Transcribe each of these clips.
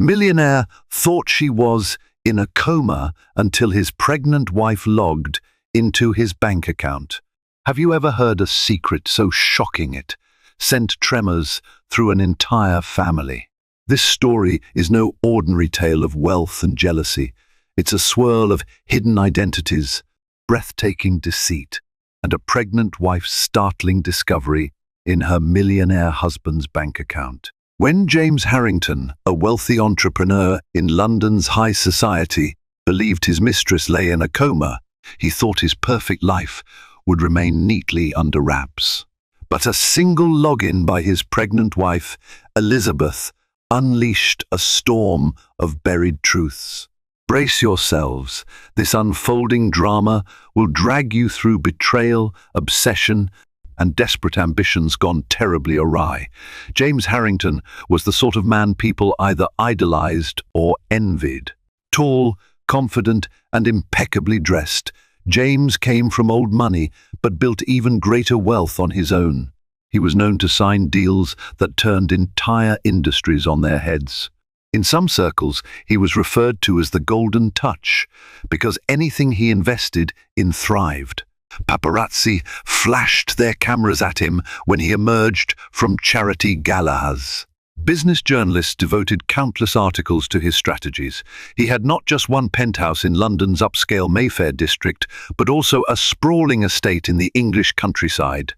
Millionaire thought she was in a coma until his pregnant wife logged into his bank account. Have you ever heard a secret so shocking it sent tremors through an entire family? This story is no ordinary tale of wealth and jealousy. It's a swirl of hidden identities, breathtaking deceit, and a pregnant wife's startling discovery in her millionaire husband's bank account. When James Harrington, a wealthy entrepreneur in London's high society, believed his mistress lay in a coma, he thought his perfect life would remain neatly under wraps. But a single login by his pregnant wife, Elizabeth, unleashed a storm of buried truths. Brace yourselves. This unfolding drama will drag you through betrayal, obsession, and desperate ambitions gone terribly awry. James Harrington was the sort of man people either idolized or envied. Tall, confident, and impeccably dressed, James came from old money but built even greater wealth on his own. He was known to sign deals that turned entire industries on their heads. In some circles, he was referred to as the Golden Touch because anything he invested in thrived. Paparazzi flashed their cameras at him when he emerged from charity galas. Business journalists devoted countless articles to his strategies. He had not just one penthouse in London's upscale Mayfair district, but also a sprawling estate in the English countryside.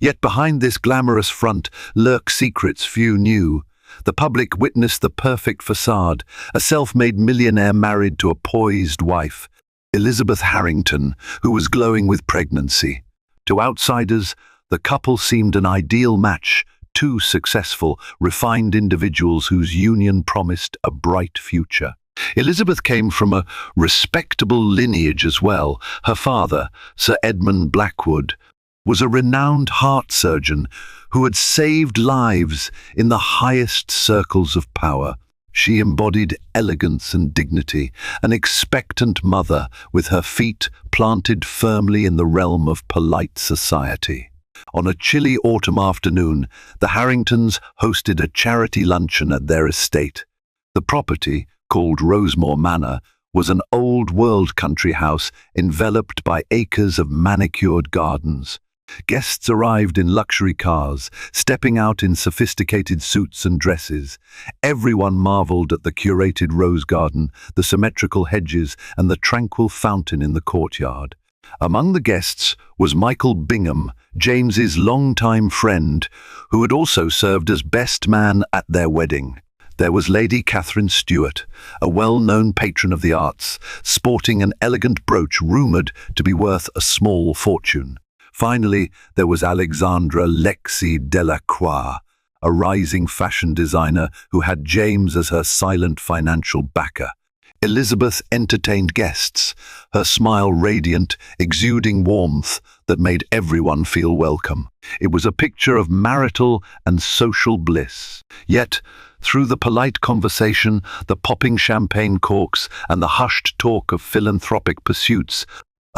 Yet behind this glamorous front lurk secrets few knew. The public witnessed the perfect facade, a self-made millionaire married to a poised wife, Elizabeth Harrington, who was glowing with pregnancy. To outsiders, the couple seemed an ideal match, two successful, refined individuals whose union promised a bright future. Elizabeth came from a respectable lineage as well. Her father, Sir Edmund Blackwood, was a renowned heart surgeon who had saved lives in the highest circles of power. She embodied elegance and dignity, an expectant mother with her feet planted firmly in the realm of polite society. On a chilly autumn afternoon, the Harringtons hosted a charity luncheon at their estate. The property, called Rosemore Manor, was an old-world country house enveloped by acres of manicured gardens. Guests arrived in luxury cars, stepping out in sophisticated suits and dresses. Everyone marveled at the curated rose garden, the symmetrical hedges, and the tranquil fountain in the courtyard. Among the guests was Michael Bingham, James's longtime friend, who had also served as best man at their wedding. There was Lady Catherine Stewart, a well-known patron of the arts, sporting an elegant brooch rumoured to be worth a small fortune. Finally, there was Alexandra Lexi Delacroix, a rising fashion designer who had James as her silent financial backer. Elizabeth entertained guests, her smile radiant, exuding warmth that made everyone feel welcome. It was a picture of marital and social bliss. Yet, through the polite conversation, the popping champagne corks, and the hushed talk of philanthropic pursuits,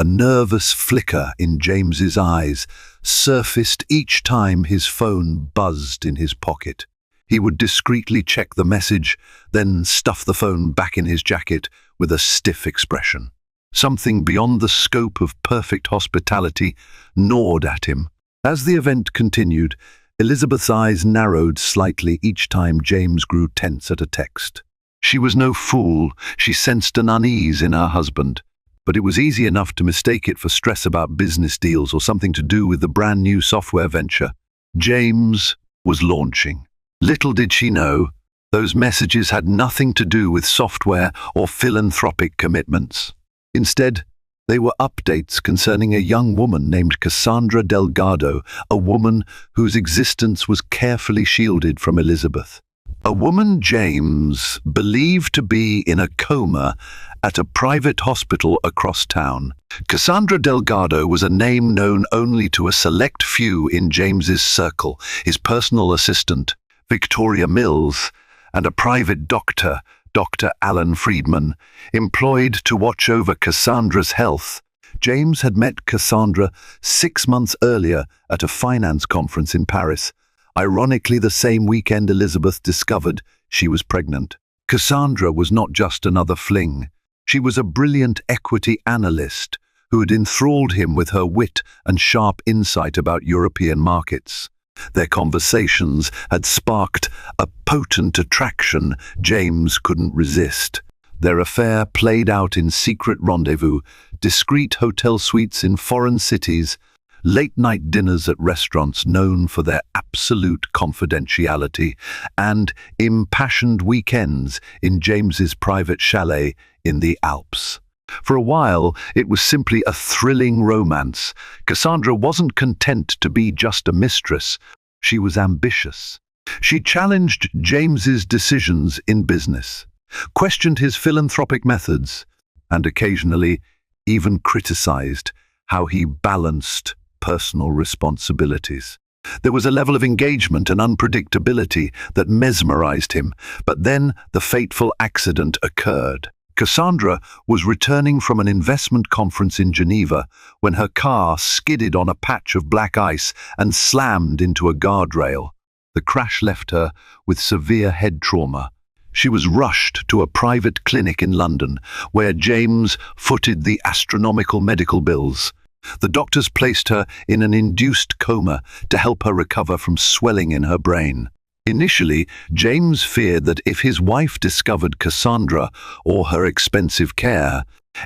a nervous flicker in James's eyes surfaced each time his phone buzzed in his pocket. He would discreetly check the message, then stuff the phone back in his jacket with a stiff expression. Something beyond the scope of perfect hospitality gnawed at him. As the event continued, Elizabeth's eyes narrowed slightly each time James grew tense at a text. She was no fool. She sensed an unease in her husband. But it was easy enough to mistake it for stress about business deals or something to do with the brand new software venture James was launching. Little did she know, those messages had nothing to do with software or philanthropic commitments. Instead, they were updates concerning a young woman named Cassandra Delgado, a woman whose existence was carefully shielded from Elizabeth. A woman James believed to be in a coma at a private hospital across town. Cassandra Delgado was a name known only to a select few in James's circle: his personal assistant, Victoria Mills, and a private doctor, Dr. Alan Friedman, employed to watch over Cassandra's health. James had met Cassandra 6 months earlier at a finance conference in Paris, ironically the same weekend Elizabeth discovered she was pregnant. Cassandra was not just another fling. She was a brilliant equity analyst who had enthralled him with her wit and sharp insight about European markets. Their conversations had sparked a potent attraction James couldn't resist. Their affair played out in secret rendezvous, discreet hotel suites in foreign cities, late-night dinners at restaurants known for their absolute confidentiality, and impassioned weekends in James's private chalet in the Alps. For a while, it was simply a thrilling romance. Cassandra wasn't content to be just a mistress. She was ambitious. She challenged James's decisions in business, questioned his philanthropic methods, and occasionally even criticized how he balanced personal responsibilities. There was a level of engagement and unpredictability that mesmerized him, but then the fateful accident occurred. Cassandra was returning from an investment conference in Geneva when her car skidded on a patch of black ice and slammed into a guardrail. The crash left her with severe head trauma. She was rushed to a private clinic in London, where James footed the astronomical medical bills. The doctors placed her in an induced coma to help her recover from swelling in her brain. Initially, James feared that if his wife discovered Cassandra or her expensive care,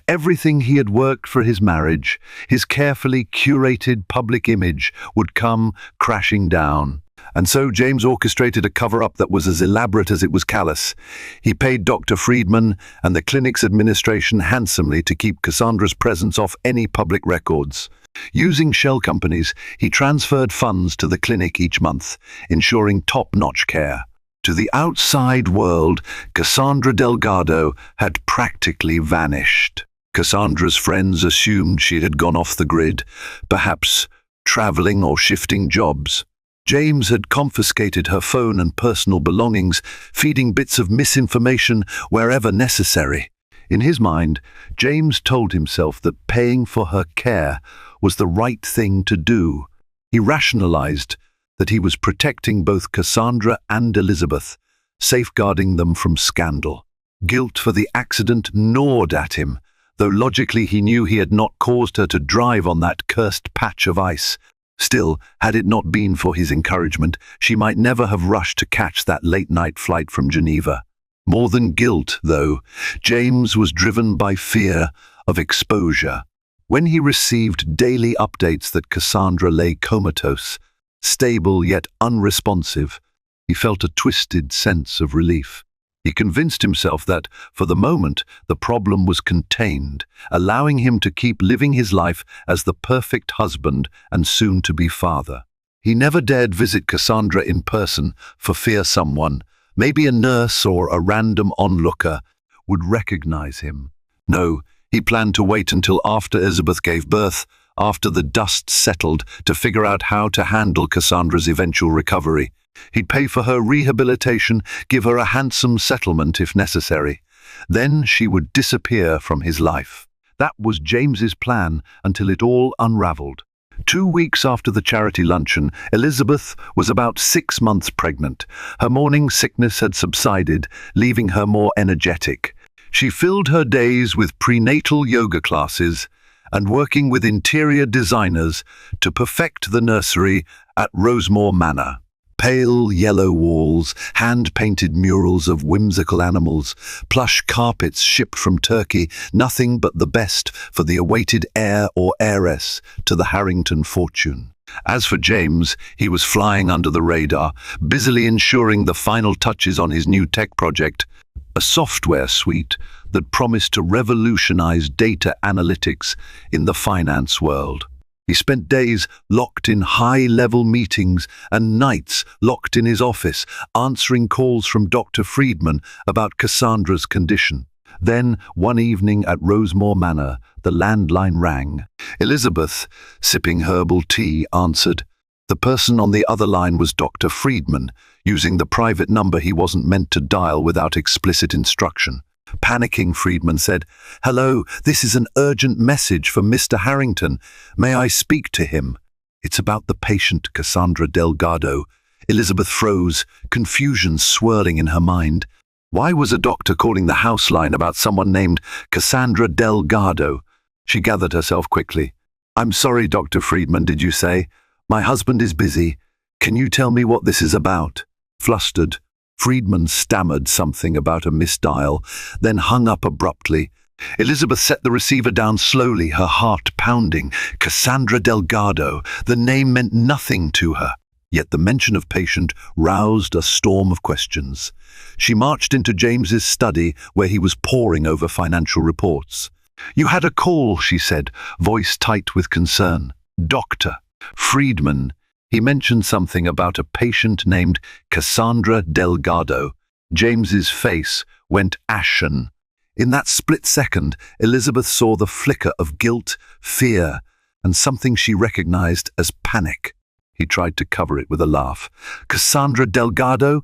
everything he had worked for his marriage, his carefully curated public image, would come crashing down. And so James orchestrated a cover-up that was as elaborate as it was callous. He paid Dr. Friedman and the clinic's administration handsomely to keep Cassandra's presence off any public records. Using shell companies, he transferred funds to the clinic each month, ensuring top-notch care. To the outside world, Cassandra Delgado had practically vanished. Cassandra's friends assumed she had gone off the grid, perhaps traveling or shifting jobs. James had confiscated her phone and personal belongings, feeding bits of misinformation wherever necessary. In his mind, James told himself that paying for her care was the right thing to do. He rationalized that he was protecting both Cassandra and Elizabeth, safeguarding them from scandal. Guilt for the accident gnawed at him, though logically he knew he had not caused her to drive on that cursed patch of ice. Still, had it not been for his encouragement, she might never have rushed to catch that late-night flight from Geneva. More than guilt, though, James was driven by fear of exposure. When he received daily updates that Cassandra lay comatose, stable yet unresponsive, he felt a twisted sense of relief. He convinced himself that, for the moment, the problem was contained, allowing him to keep living his life as the perfect husband and soon-to-be father. He never dared visit Cassandra in person for fear someone, maybe a nurse or a random onlooker, would recognize him. No, he planned to wait until after Elizabeth gave birth, after the dust settled, to figure out how to handle Cassandra's eventual recovery. He'd pay for her rehabilitation, give her a handsome settlement if necessary. Then she would disappear from his life. That was James's plan until it all unraveled. 2 weeks after the charity luncheon, Elizabeth was about 6 months pregnant. Her morning sickness had subsided, leaving her more energetic. She filled her days with prenatal yoga classes and working with interior designers to perfect the nursery at Rosemore Manor. Pale yellow walls, hand-painted murals of whimsical animals, plush carpets shipped from Turkey, nothing but the best for the awaited heir or heiress to the Harrington fortune. As for James, he was flying under the radar, busily ensuring the final touches on his new tech project, a software suite that promised to revolutionize data analytics in the finance world. He spent days locked in high-level meetings and nights locked in his office, answering calls from Dr. Friedman about Cassandra's condition. Then, one evening at Rosemore Manor, the landline rang. Elizabeth, sipping herbal tea, answered. The person on the other line was Dr. Friedman, using the private number he wasn't meant to dial without explicit instruction. Panicking, Friedman said, "Hello, this is an urgent message for Mr. Harrington. May I speak to him?" "It's about the patient, Cassandra Delgado." Elizabeth froze, confusion swirling in her mind. Why was a doctor calling the house line about someone named Cassandra Delgado? She gathered herself quickly. I'm sorry, Dr. Friedman, did you say? My husband is busy. Can you tell me what this is about? Flustered, Friedman stammered something about a misdial, then hung up abruptly. Elizabeth set the receiver down slowly, her heart pounding. Cassandra Delgado. The name meant nothing to her. Yet the mention of patient roused a storm of questions. She marched into James's study, where he was poring over financial reports. You had a call, she said, voice tight with concern. Dr. Friedman. He mentioned something about a patient named Cassandra Delgado. James's face went ashen. In that split second, Elizabeth saw the flicker of guilt, fear, and something she recognized as panic. He tried to cover it with a laugh. Cassandra Delgado?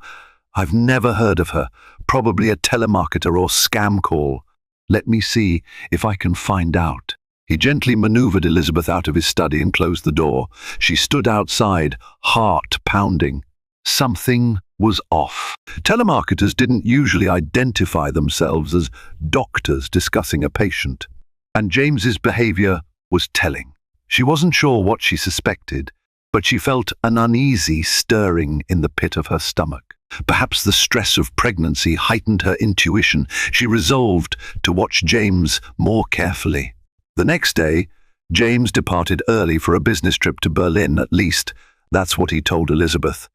I've never heard of her. Probably a telemarketer or scam call. Let me see if I can find out. He gently maneuvered Elizabeth out of his study and closed the door. She stood outside, heart pounding. Something was off. Telemarketers didn't usually identify themselves as doctors discussing a patient. And James's behavior was telling. She wasn't sure what she suspected, but she felt an uneasy stirring in the pit of her stomach. Perhaps the stress of pregnancy heightened her intuition. She resolved to watch James more carefully. The next day, James departed early for a business trip to Berlin, at least. That's what he told Elizabeth.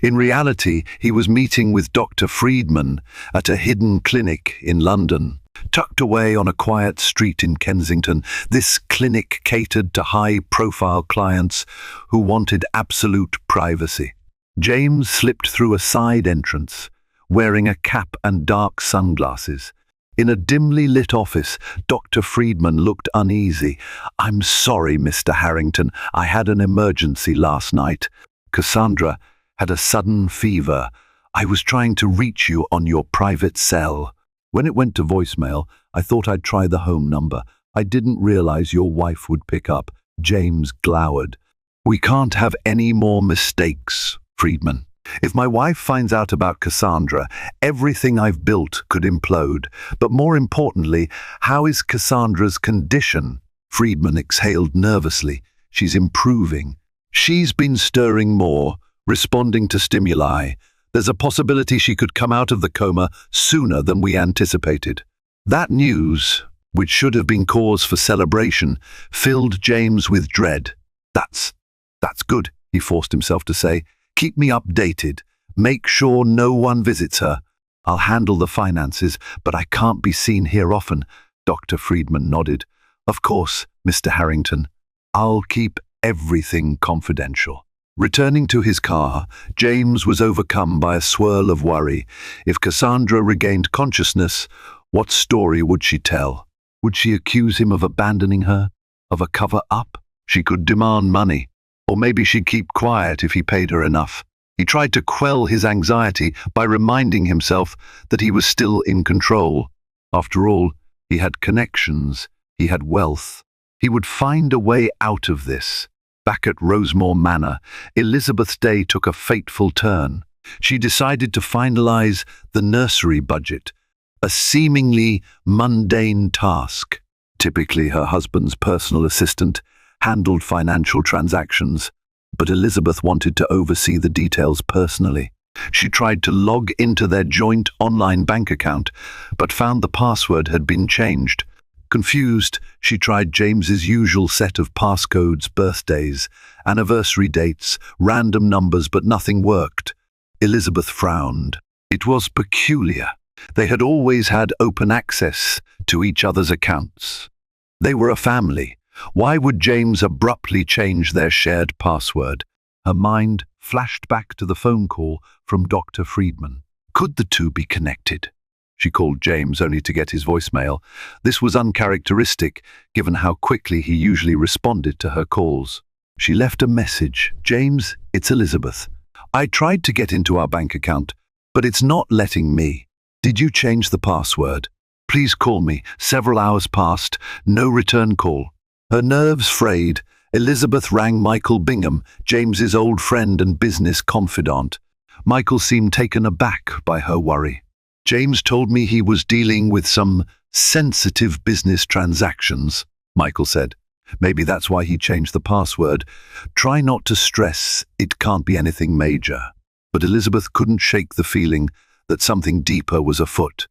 In reality, he was meeting with Dr. Friedman at a hidden clinic in London. Tucked away on a quiet street in Kensington, this clinic catered to high-profile clients who wanted absolute privacy. James slipped through a side entrance, wearing a cap and dark sunglasses. In a dimly lit office, Dr. Friedman looked uneasy. I'm sorry, Mr. Harrington. I had an emergency last night. Cassandra had a sudden fever. I was trying to reach you on your private cell. When it went to voicemail, I thought I'd try the home number. I didn't realize your wife would pick up. James glowered. We can't have any more mistakes, Friedman. If my wife finds out about Cassandra, everything I've built could implode. But more importantly, how is Cassandra's condition? Friedman exhaled nervously. She's improving. She's been stirring more, responding to stimuli. There's a possibility she could come out of the coma sooner than we anticipated. That news, which should have been cause for celebration, filled James with dread. That's good, he forced himself to say. Keep me updated. Make sure no one visits her. I'll handle the finances, but I can't be seen here often. Dr. Friedman nodded. Of course, Mr. Harrington. I'll keep everything confidential. Returning to his car, James was overcome by a swirl of worry. If Cassandra regained consciousness, what story would she tell? Would she accuse him of abandoning her? Of a cover-up? She could demand money. Or maybe she'd keep quiet if he paid her enough. He tried to quell his anxiety by reminding himself that he was still in control. After all, he had connections, he had wealth. He would find a way out of this. Back at Rosemore Manor, Elizabeth's day took a fateful turn. She decided to finalize the nursery budget, a seemingly mundane task. Typically, her husband's personal assistant handled financial transactions, but Elizabeth wanted to oversee the details personally. She tried to log into their joint online bank account, but found the password had been changed. Confused, she tried James's usual set of passcodes, birthdays, anniversary dates, random numbers, but nothing worked. Elizabeth frowned. It was peculiar. They had always had open access to each other's accounts. They were a family. Why would James abruptly change their shared password? Her mind flashed back to the phone call from Dr. Friedman. Could the two be connected? She called James only to get his voicemail. This was uncharacteristic, given how quickly he usually responded to her calls. She left a message. James, it's Elizabeth. I tried to get into our bank account, but it's not letting me. Did you change the password? Please call me. Several hours passed. No return call. Her nerves frayed. Elizabeth rang Michael Bingham, James's old friend and business confidant. Michael seemed taken aback by her worry. James told me he was dealing with some sensitive business transactions, Michael said. Maybe that's why he changed the password. Try not to stress, it can't be anything major. But Elizabeth couldn't shake the feeling that something deeper was afoot.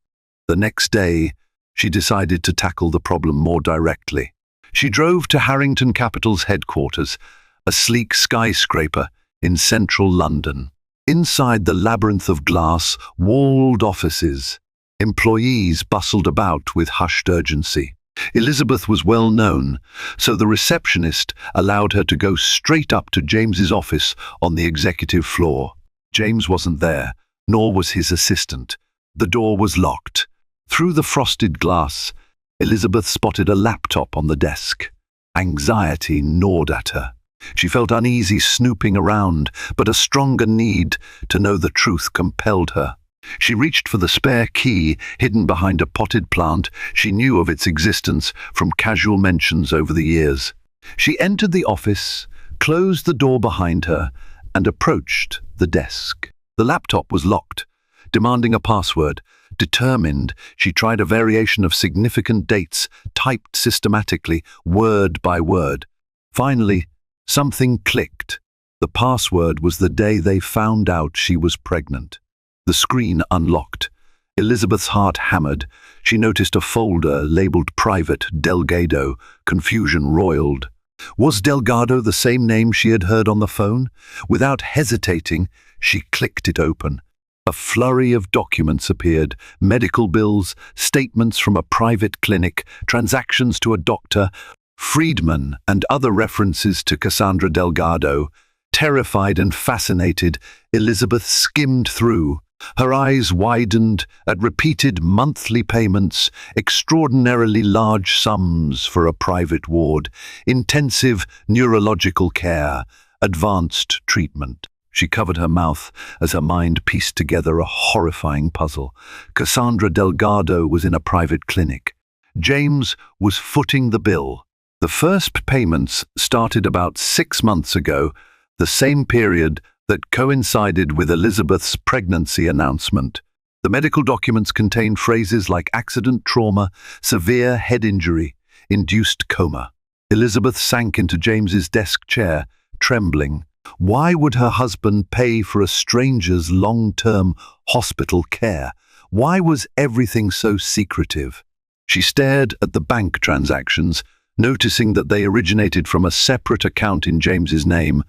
The next day, she decided to tackle the problem more directly. She drove to Harrington Capital's headquarters, a sleek skyscraper in central London. Inside the labyrinth of glass, walled offices, employees bustled about with hushed urgency. Elizabeth was well known, so the receptionist allowed her to go straight up to James's office on the executive floor. James wasn't there, nor was his assistant. The door was locked. Through the frosted glass, Elizabeth spotted a laptop on the desk. Anxiety gnawed at her. She felt uneasy snooping around, but a stronger need to know the truth compelled her. She reached for the spare key hidden behind a potted plant. She knew of its existence from casual mentions over the years. She entered the office, closed the door behind her, and approached the desk. The laptop was locked, demanding a password. Determined, she tried a variation of significant dates, typed systematically, word by word. Finally, something clicked. The password was the day they found out she was pregnant. The screen unlocked. Elizabeth's heart hammered. She noticed a folder labeled Private Delgado. Confusion roiled. Was Delgado the same name she had heard on the phone? Without hesitating, she clicked it open. A flurry of documents appeared: medical bills, statements from a private clinic, transactions to a doctor, Friedman, and other references to Cassandra Delgado. Terrified and fascinated, Elizabeth skimmed through. Her eyes widened at repeated monthly payments, extraordinarily large sums for a private ward, intensive neurological care, advanced treatment. She covered her mouth as her mind pieced together a horrifying puzzle. Cassandra Delgado was in a private clinic. James was footing the bill. The first payments started about 6 months ago, the same period that coincided with Elizabeth's pregnancy announcement. The medical documents contained phrases like accident, trauma, severe head injury, induced coma. Elizabeth sank into James's desk chair, trembling. Why would her husband pay for a stranger's long-term hospital care? Why was everything so secretive? She stared at the bank transactions, noticing that they originated from a separate account in James's name,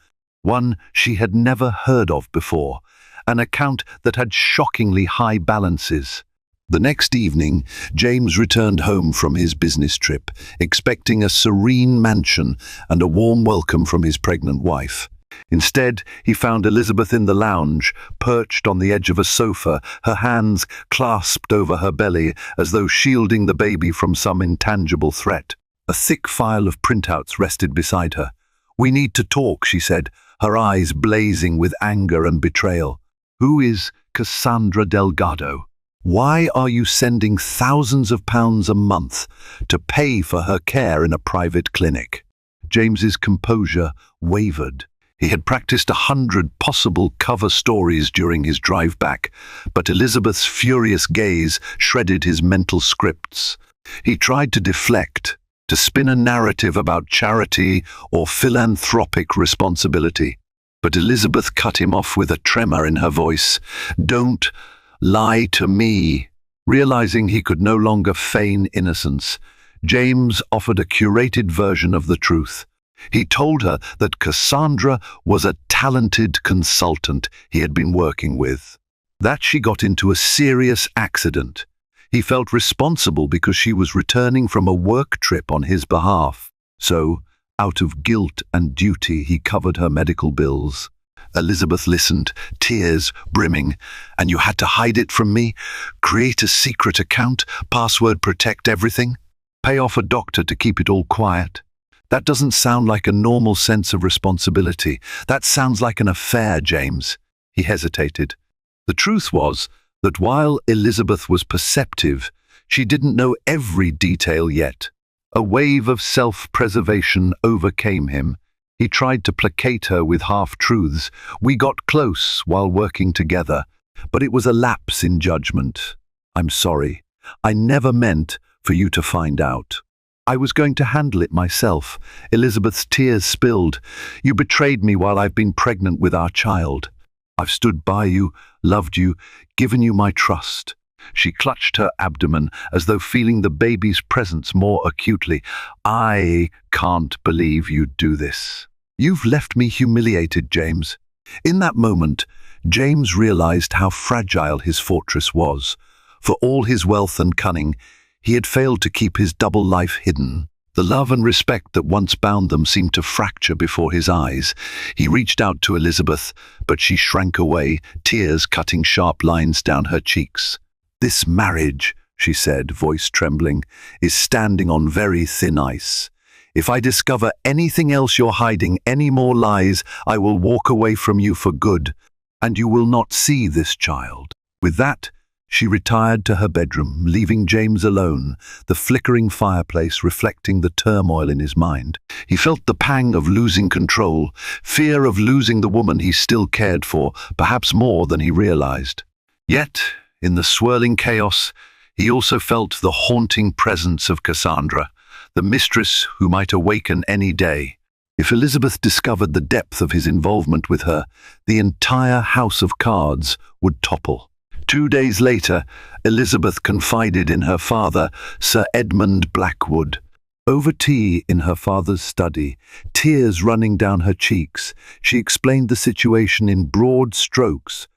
one she had never heard of before, an account that had shockingly high balances. The next evening, James returned home from his business trip, expecting a serene mansion and a warm welcome from his pregnant wife. Instead, he found Elizabeth in the lounge, perched on the edge of a sofa, her hands clasped over her belly as though shielding the baby from some intangible threat. A thick file of printouts rested beside her. "We need to talk," she said, her eyes blazing with anger and betrayal. "Who is Cassandra Delgado? Why are you sending thousands of pounds a month to pay for her care in a private clinic?" James's composure wavered. He had practiced 100 possible cover stories during his drive back, but Elizabeth's furious gaze shredded his mental scripts. He tried to deflect, to spin a narrative about charity or philanthropic responsibility. But Elizabeth cut him off with a tremor in her voice. "Don't lie to me." Realizing he could no longer feign innocence, James offered a curated version of the truth. He told her that Cassandra was a talented consultant he had been working with, that she got into a serious accident. He felt responsible because she was returning from a work trip on his behalf. So, out of guilt and duty, he covered her medical bills. Elizabeth listened, tears brimming. "And you had to hide it from me? Create a secret account? Password protect everything? Pay off a doctor to keep it all quiet? That doesn't sound like a normal sense of responsibility. That sounds like an affair, James." He hesitated. The truth was that while Elizabeth was perceptive, she didn't know every detail yet. A wave of self-preservation overcame him. He tried to placate her with half-truths. "We got close while working together, but it was a lapse in judgment. I'm sorry. I never meant for you to find out. I was going to handle it myself. Elizabeth's tears spilled. You betrayed me while I've been pregnant with our child. I've stood by you, loved you, given you my trust. She clutched her abdomen as though feeling the baby's presence more acutely. I can't believe you'd do this. You've left me humiliated, James. In that moment, James realized how fragile his fortress was. For all his wealth and cunning, he had failed to keep his double life hidden. The love and respect that once bound them seemed to fracture before his eyes. He reached out to Elizabeth, but she shrank away, tears cutting sharp lines down her cheeks. This marriage, she said, voice trembling, is standing on very thin ice. If I discover anything else you're hiding, any more lies, I will walk away from you for good, and you will not see this child. With that, she retired to her bedroom, leaving James alone, the flickering fireplace reflecting the turmoil in his mind. He felt the pang of losing control, fear of losing the woman he still cared for, perhaps more than he realized. Yet, in the swirling chaos, he also felt the haunting presence of Cassandra, the mistress who might awaken any day. If Elizabeth discovered the depth of his involvement with her, the entire house of cards would topple. 2 days later, Elizabeth confided in her father, Sir Edmund Blackwood. Over tea in her father's study, tears running down her cheeks, she explained the situation in broad strokes,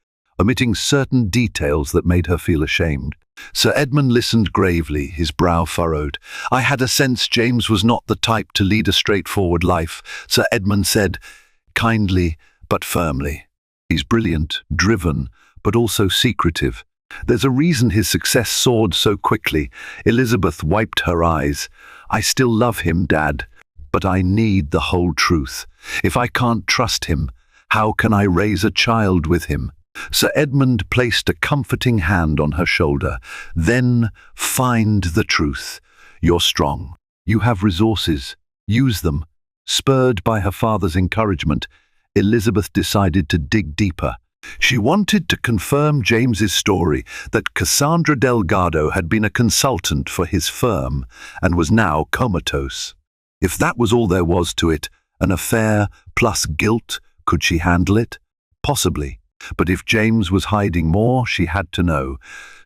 omitting certain details that made her feel ashamed. Sir Edmund listened gravely, his brow furrowed. I had a sense James was not the type to lead a straightforward life, Sir Edmund said, kindly but firmly. He's brilliant, driven, but also secretive. There's a reason his success soared so quickly. Elizabeth wiped her eyes. I still love him, Dad, but I need the whole truth. If I can't trust him, how can I raise a child with him? Sir Edmund placed a comforting hand on her shoulder. Then find the truth. You're strong. You have resources. Use them. Spurred by her father's encouragement, Elizabeth decided to dig deeper. She wanted to confirm James's story that Cassandra Delgado had been a consultant for his firm and was now comatose. If that was all there was to it, an affair plus guilt, could she handle it? Possibly. But if James was hiding more, she had to know.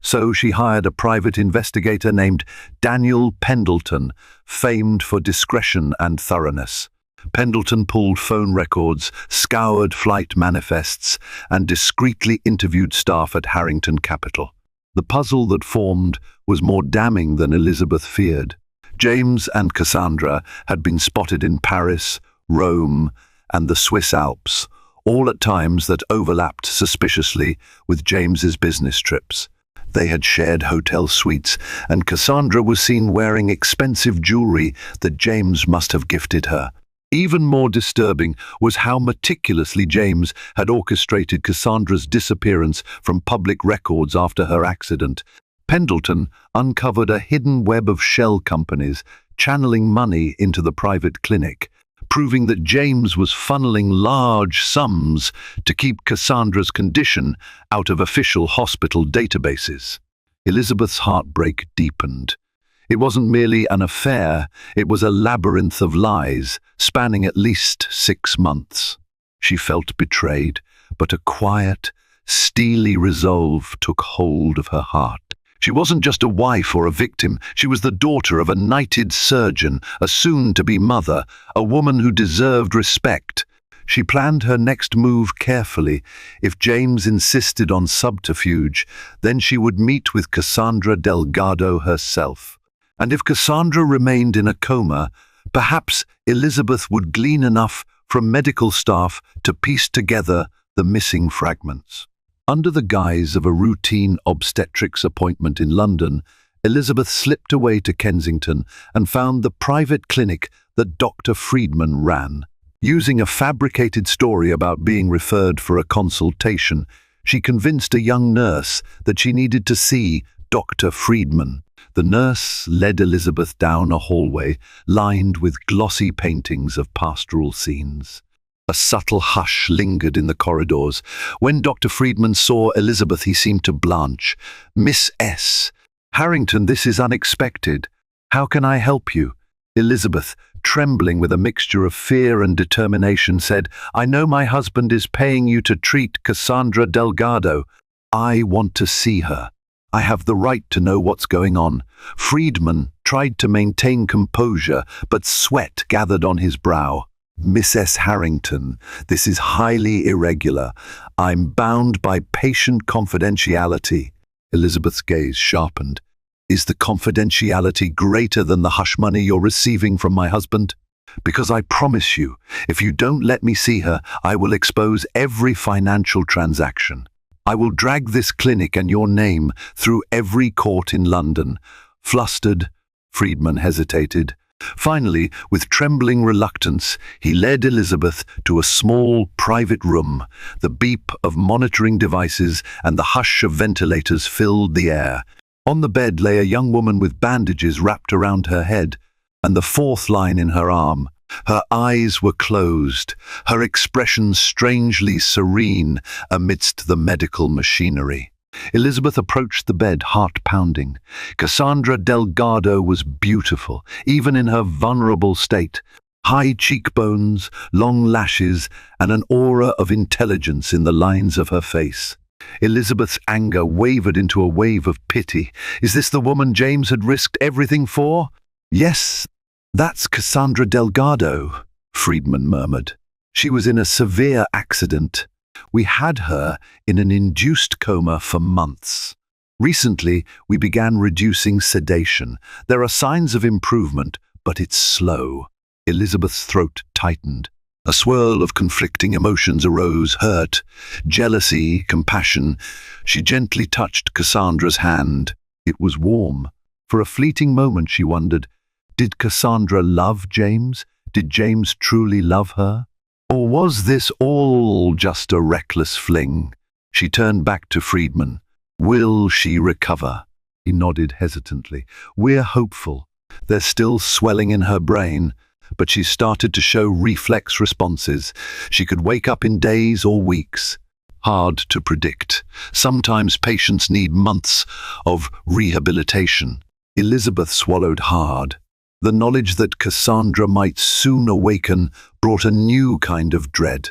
So she hired a private investigator named Daniel Pendleton, famed for discretion and thoroughness. Pendleton pulled phone records, scoured flight manifests, and discreetly interviewed staff at Harrington Capital. The puzzle that formed was more damning than Elizabeth feared. James and Cassandra had been spotted in Paris, Rome, and the Swiss Alps, all at times that overlapped suspiciously with James's business trips. They had shared hotel suites, and Cassandra was seen wearing expensive jewelry that James must have gifted her. Even more disturbing was how meticulously James had orchestrated Cassandra's disappearance from public records after her accident. Pendleton uncovered a hidden web of shell companies channeling money into the private clinic, proving that James was funneling large sums to keep Cassandra's condition out of official hospital databases. Elizabeth's heartbreak deepened. It wasn't merely an affair, it was a labyrinth of lies, spanning at least 6 months. She felt betrayed, but a quiet, steely resolve took hold of her heart. She wasn't just a wife or a victim, she was the daughter of a knighted surgeon, a soon-to-be mother, a woman who deserved respect. She planned her next move carefully. If James insisted on subterfuge, then she would meet with Cassandra Delgado herself. And if Cassandra remained in a coma, perhaps Elizabeth would glean enough from medical staff to piece together the missing fragments. Under the guise of a routine obstetrics appointment in London, Elizabeth slipped away to Kensington and found the private clinic that Dr. Friedman ran. Using a fabricated story about being referred for a consultation, she convinced a young nurse that she needed to see Dr. Friedman. The nurse led Elizabeth down a hallway lined with glossy paintings of pastoral scenes. A subtle hush lingered in the corridors. When Dr. Friedman saw Elizabeth, he seemed to blanch. "Miss S. Harrington, this is unexpected. How can I help you?" Elizabeth, trembling with a mixture of fear and determination, said, "I know my husband is paying you to treat Cassandra Delgado. I want to see her. I have the right to know what's going on." Friedman tried to maintain composure, but sweat gathered on his brow. "Miss S. Harrington, this is highly irregular. I'm bound by patient confidentiality." Elizabeth's gaze sharpened. "Is the confidentiality greater than the hush money you're receiving from my husband? Because I promise you, if you don't let me see her, I will expose every financial transaction. I will drag this clinic and your name through every court in London." Flustered, Friedman hesitated. Finally, with trembling reluctance, he led Elizabeth to a small, private room. The beep of monitoring devices and the hush of ventilators filled the air. On the bed lay a young woman with bandages wrapped around her head and the fourth line in her arm. Her eyes were closed, her expression strangely serene amidst the medical machinery. Elizabeth approached the bed, heart pounding. Cassandra Delgado was beautiful, even in her vulnerable state. High cheekbones, long lashes, and an aura of intelligence in the lines of her face. Elizabeth's anger wavered into a wave of pity. Is this the woman James had risked everything for? "Yes, that's Cassandra Delgado," Friedman murmured. "She was in a severe accident. We had her in an induced coma for months. Recently, we began reducing sedation. There are signs of improvement, but it's slow." Elizabeth's throat tightened. A swirl of conflicting emotions arose: hurt, jealousy, compassion. She gently touched Cassandra's hand. It was warm. For a fleeting moment she wondered, did Cassandra love James? Did James truly love her? Or was this all just a reckless fling? She turned back to Friedman. "Will she recover?" He nodded hesitantly. "We're hopeful. There's still swelling in her brain, but she started to show reflex responses. She could wake up in days or weeks. Hard to predict. Sometimes patients need months of rehabilitation." Elizabeth swallowed hard. The knowledge that Cassandra might soon awaken brought a new kind of dread.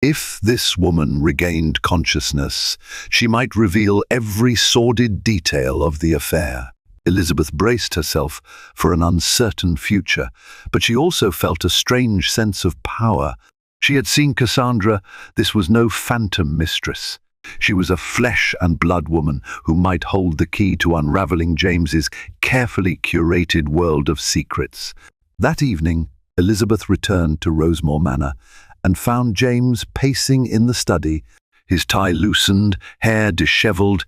If this woman regained consciousness, she might reveal every sordid detail of the affair. Elizabeth braced herself for an uncertain future, but she also felt a strange sense of power. She had seen Cassandra. This was no phantom mistress. She was a flesh and blood woman who might hold the key to unraveling James's carefully curated world of secrets. That evening, Elizabeth returned to Rosemore Manor and found James pacing in the study, his tie loosened, hair disheveled.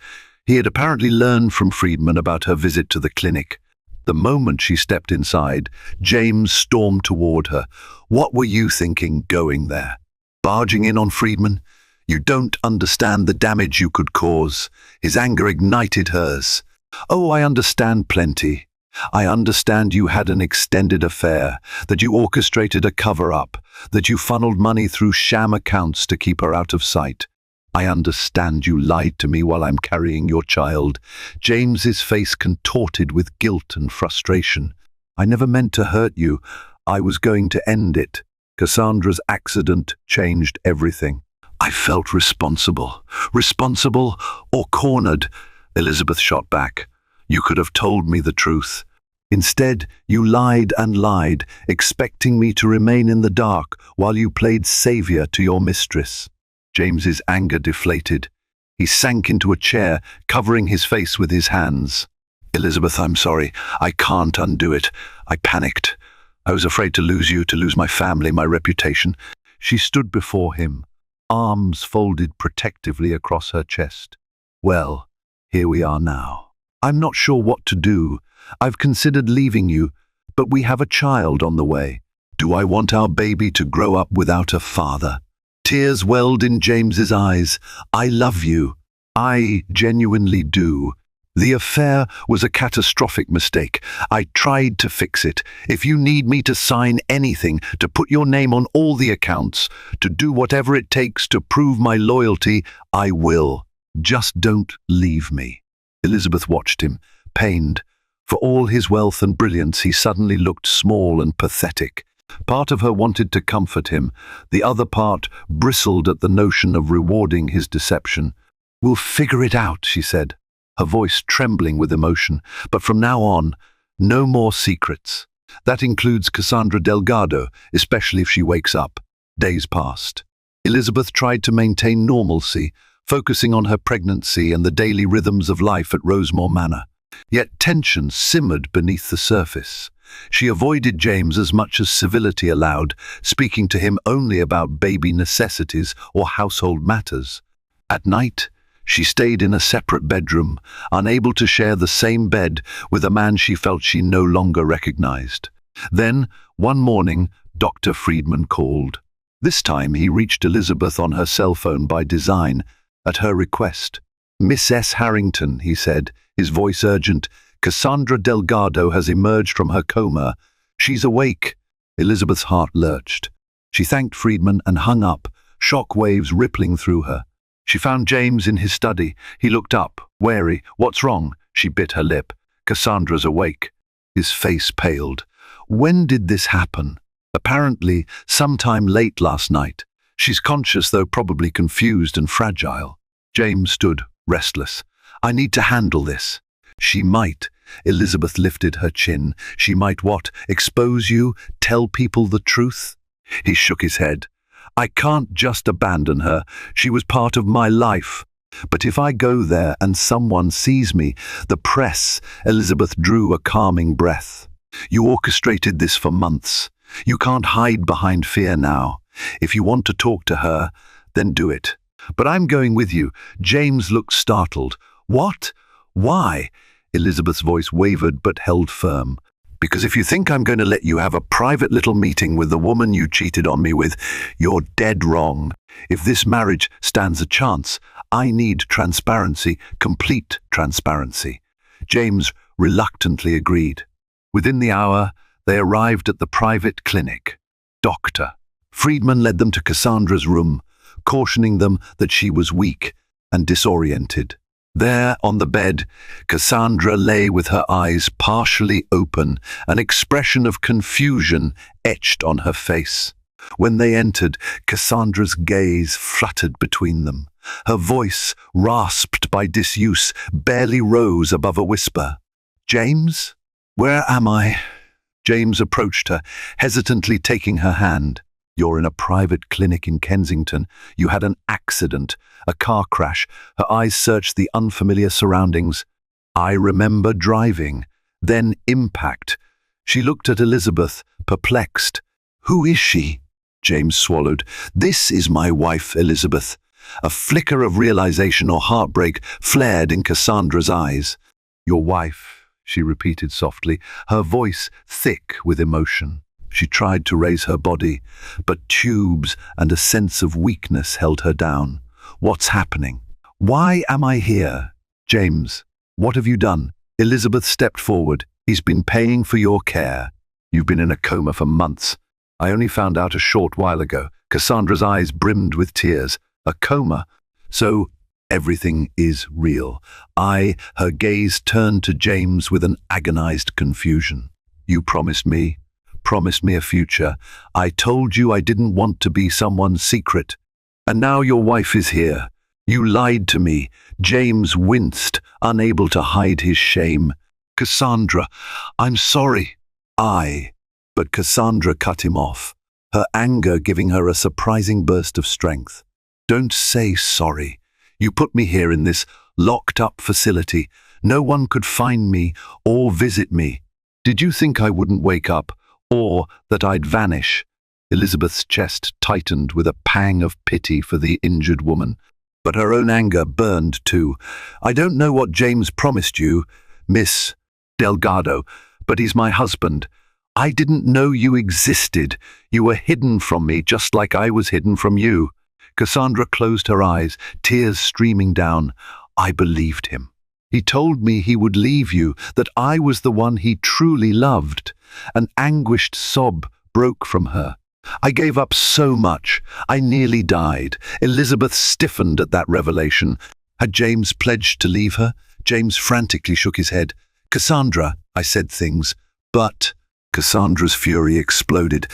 He had apparently learned from Friedman about her visit to the clinic. The moment she stepped inside, James stormed toward her. "What were you thinking going there? Barging in on Friedman? You don't understand the damage you could cause." His anger ignited hers. "Oh, I understand plenty. I understand you had an extended affair, that you orchestrated a cover-up, that you funneled money through sham accounts to keep her out of sight. I understand you lied to me while I'm carrying your child." James's face contorted with guilt and frustration. "I never meant to hurt you. I was going to end it. Cassandra's accident changed everything. I felt responsible. Responsible or cornered?" Elizabeth shot back. "You could have told me the truth. Instead, you lied and lied, expecting me to remain in the dark while you played savior to your mistress." James's anger deflated. He sank into a chair, covering his face with his hands. "Elizabeth, I'm sorry. I can't undo it. I panicked. I was afraid to lose you, to lose my family, my reputation." She stood before him, arms folded protectively across her chest. "Well, here we are now. I'm not sure what to do. I've considered leaving you, but we have a child on the way. Do I want our baby to grow up without a father?" Tears welled in James's eyes. "I love you. I genuinely do. The affair was a catastrophic mistake. I tried to fix it. If you need me to sign anything, to put your name on all the accounts, to do whatever it takes to prove my loyalty, I will. Just don't leave me." Elizabeth watched him, pained. For all his wealth and brilliance, he suddenly looked small and pathetic. Part of her wanted to comfort him. The other part bristled at the notion of rewarding his deception. "We'll figure it out," she said, her voice trembling with emotion. "But from now on, no more secrets. That includes Cassandra Delgado, especially if she wakes up." Days passed. Elizabeth tried to maintain normalcy, focusing on her pregnancy and the daily rhythms of life at Rosemore Manor. Yet tension simmered beneath the surface. She avoided James as much as civility allowed, speaking to him only about baby necessities or household matters. At night, she stayed in a separate bedroom, unable to share the same bed with a man she felt she no longer recognized. Then, one morning, Dr. Friedman called. This time he reached Elizabeth on her cell phone by design, at her request. "Miss S. Harrington," he said, his voice urgent, "Cassandra Delgado has emerged from her coma. She's awake." Elizabeth's heart lurched. She thanked Friedman and hung up, shock waves rippling through her. She found James in his study. He looked up, wary. "What's wrong?" She bit her lip. "Cassandra's awake." His face paled. "When did this happen?" "Apparently, sometime late last night. She's conscious, though probably confused and fragile." James stood, restless. "I need to handle this." "She might." Elizabeth lifted her chin. "She might what? Expose you? Tell people the truth?" He shook his head. "I can't just abandon her. She was part of my life. But if I go there and someone sees me, the press..." Elizabeth drew a calming breath. "You orchestrated this for months. You can't hide behind fear now. If you want to talk to her, then do it." "But I'm going with you." James looked startled. "What? Why?" Elizabeth's voice wavered but held firm. "Because if you think I'm going to let you have a private little meeting with the woman you cheated on me with, you're dead wrong. If this marriage stands a chance, I need transparency, complete transparency." James reluctantly agreed. Within the hour, they arrived at the private clinic. Dr. Friedman led them to Cassandra's room, cautioning them that she was weak and disoriented. There, on the bed, Cassandra lay with her eyes partially open, an expression of confusion etched on her face. When they entered, Cassandra's gaze fluttered between them. Her voice, rasped by disuse, barely rose above a whisper. "James? Where am I?" James approached her, hesitantly taking her hand. "You're in a private clinic in Kensington. You had an accident, a car crash." Her eyes searched the unfamiliar surroundings. "I remember driving. Then impact." She looked at Elizabeth, perplexed. "Who is she?" James swallowed. "This is my wife, Elizabeth." A flicker of realization or heartbreak flared in Cassandra's eyes. "Your wife," she repeated softly, her voice thick with emotion. She tried to raise her body, but tubes and a sense of weakness held her down. "What's happening? Why am I here?" "James, what have you done?" Elizabeth stepped forward. "He's been paying for your care. You've been in a coma for months. I only found out a short while ago." Cassandra's eyes brimmed with tears. "A coma? So everything is real." Her gaze turned to James with an agonized confusion. "You promised me a future. I told you I didn't want to be someone's secret. And now your wife is here. You lied to me." James winced, unable to hide his shame. "Cassandra, I'm sorry." But Cassandra cut him off, her anger giving her a surprising burst of strength. "Don't say sorry. You put me here in this locked-up facility. No one could find me or visit me. Did you think I wouldn't wake up? Or that I'd vanish?" Elizabeth's chest tightened with a pang of pity for the injured woman. But her own anger burned too. "I don't know what James promised you, Miss Delgado, but he's my husband. I didn't know you existed. You were hidden from me just like I was hidden from you." Cassandra closed her eyes, tears streaming down. "I believed him. He told me he would leave you, that I was the one he truly loved. An anguished sob broke from her. I gave up so much. I nearly died. Elizabeth stiffened at that revelation. Had James pledged to leave her? James frantically shook his head. Cassandra, I said things, but... Cassandra's fury exploded.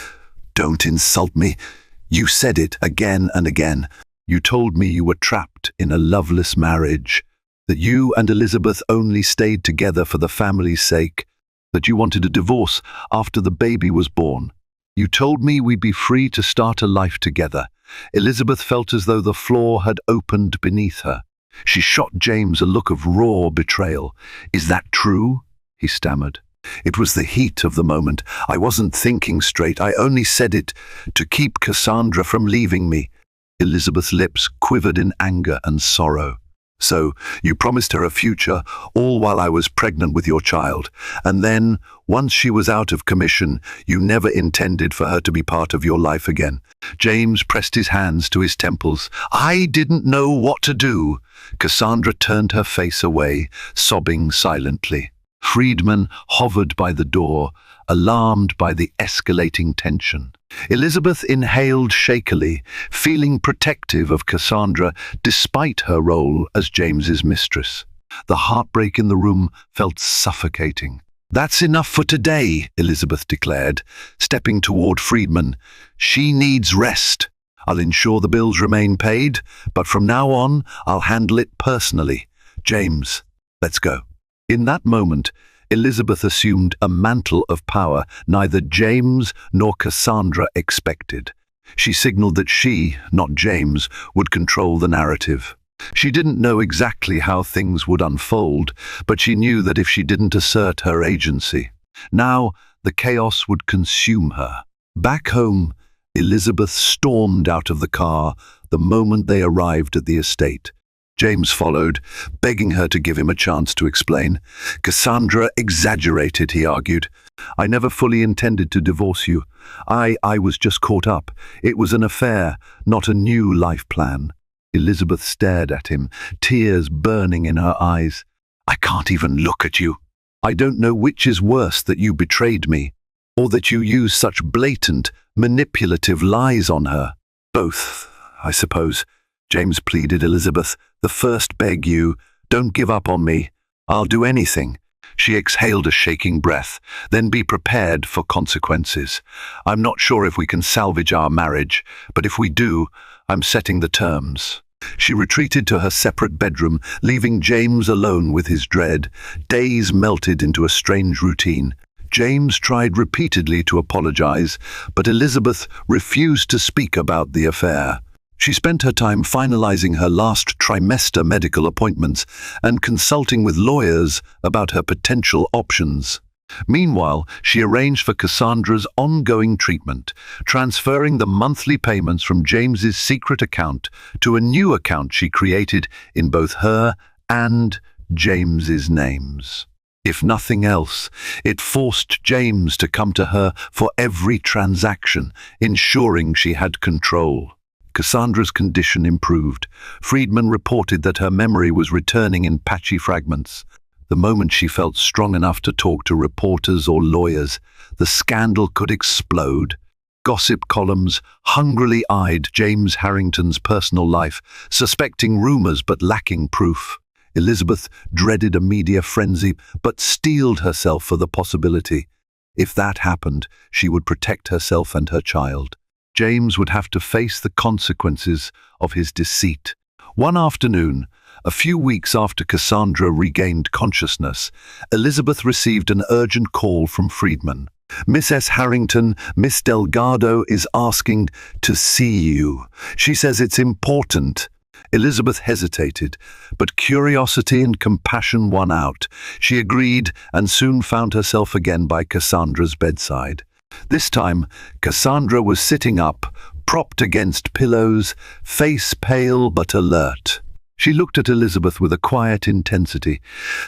Don't insult me. You said it again and again. You told me you were trapped in a loveless marriage, that you and Elizabeth only stayed together for the family's sake, that you wanted a divorce after the baby was born. You told me we'd be free to start a life together. Elizabeth felt as though the floor had opened beneath her. She shot James a look of raw betrayal. Is that true? He stammered. It was the heat of the moment. I wasn't thinking straight. I only said it to keep Cassandra from leaving me. Elizabeth's lips quivered in anger and sorrow. So, you promised her a future, all while I was pregnant with your child. And then, once she was out of commission, you never intended for her to be part of your life again. James pressed his hands to his temples. I didn't know what to do. Cassandra turned her face away, sobbing silently. Friedman hovered by the door, alarmed by the escalating tension. Elizabeth inhaled shakily, feeling protective of Cassandra despite her role as James's mistress. The heartbreak in the room felt suffocating. That's enough for today, Elizabeth declared, stepping toward Friedman. She needs rest. I'll ensure the bills remain paid, but from now on, I'll handle it personally. James, let's go. In that moment, Elizabeth assumed a mantle of power neither James nor Cassandra expected. She signaled that she, not James, would control the narrative. She didn't know exactly how things would unfold, but she knew that if she didn't assert her agency, now the chaos would consume her. Back home, Elizabeth stormed out of the car the moment they arrived at the estate. James followed, begging her to give him a chance to explain. Cassandra exaggerated, he argued. I never fully intended to divorce you. I was just caught up. It was an affair, not a new life plan. Elizabeth stared at him, tears burning in her eyes. I can't even look at you. I don't know which is worse, that you betrayed me, or that you used such blatant, manipulative lies on her. Both, I suppose. James pleaded. Elizabeth, the first beg you, don't give up on me. I'll do anything. She exhaled a shaking breath. Then be prepared for consequences. I'm not sure if we can salvage our marriage, but if we do, I'm setting the terms. She retreated to her separate bedroom, leaving James alone with his dread. Days melted into a strange routine. James tried repeatedly to apologize, but Elizabeth refused to speak about the affair. She spent her time finalizing her last trimester medical appointments and consulting with lawyers about her potential options. Meanwhile, she arranged for Cassandra's ongoing treatment, transferring the monthly payments from James's secret account to a new account she created in both her and James's names. If nothing else, it forced James to come to her for every transaction, ensuring she had control. Cassandra's condition improved. Friedman reported that her memory was returning in patchy fragments. The moment she felt strong enough to talk to reporters or lawyers, the scandal could explode. Gossip columns hungrily eyed James Harrington's personal life, suspecting rumors but lacking proof. Elizabeth dreaded a media frenzy, but steeled herself for the possibility. If that happened, she would protect herself and her child. James would have to face the consequences of his deceit. One afternoon, a few weeks after Cassandra regained consciousness, Elizabeth received an urgent call from Friedman. Mrs. Harrington, Miss Delgado is asking to see you. She says it's important. Elizabeth hesitated, but curiosity and compassion won out. She agreed and soon found herself again by Cassandra's bedside. This time, Cassandra was sitting up, propped against pillows, face pale but alert. She looked at Elizabeth with a quiet intensity.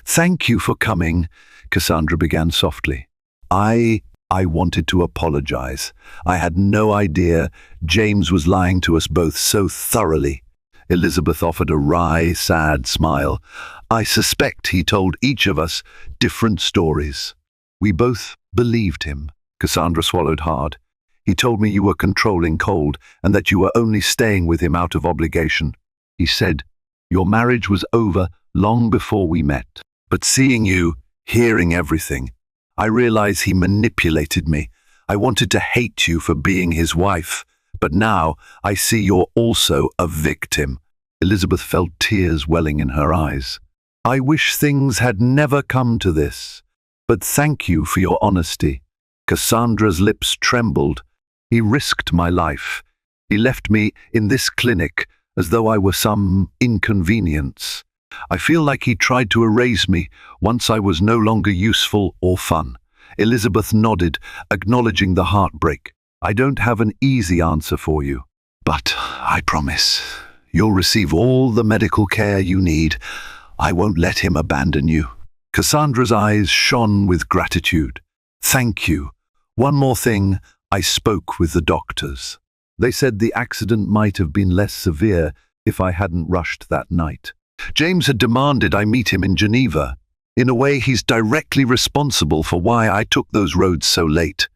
"Thank you for coming," Cassandra began softly. I wanted to apologize. I had no idea James was lying to us both so thoroughly." Elizabeth offered a wry, sad smile. I suspect he told each of us different stories. We both believed him. Cassandra swallowed hard. He told me you were controlling cold and that you were only staying with him out of obligation. He said your marriage was over long before we met. But seeing you, hearing everything, I realize he manipulated me. I wanted to hate you for being his wife, but now I see you're also a victim. Elizabeth felt tears welling in her eyes. I wish things had never come to this, but thank you for your honesty. Cassandra's lips trembled. He risked my life. He left me in this clinic as though I were some inconvenience. I feel like he tried to erase me once I was no longer useful or fun. Elizabeth nodded, acknowledging the heartbreak. I don't have an easy answer for you, but I promise you'll receive all the medical care you need. I won't let him abandon you. Cassandra's eyes shone with gratitude. Thank you. One more thing, I spoke with the doctors. They said the accident might have been less severe if I hadn't rushed that night. James had demanded I meet him in Geneva. In a way, he's directly responsible for why I took those roads so late.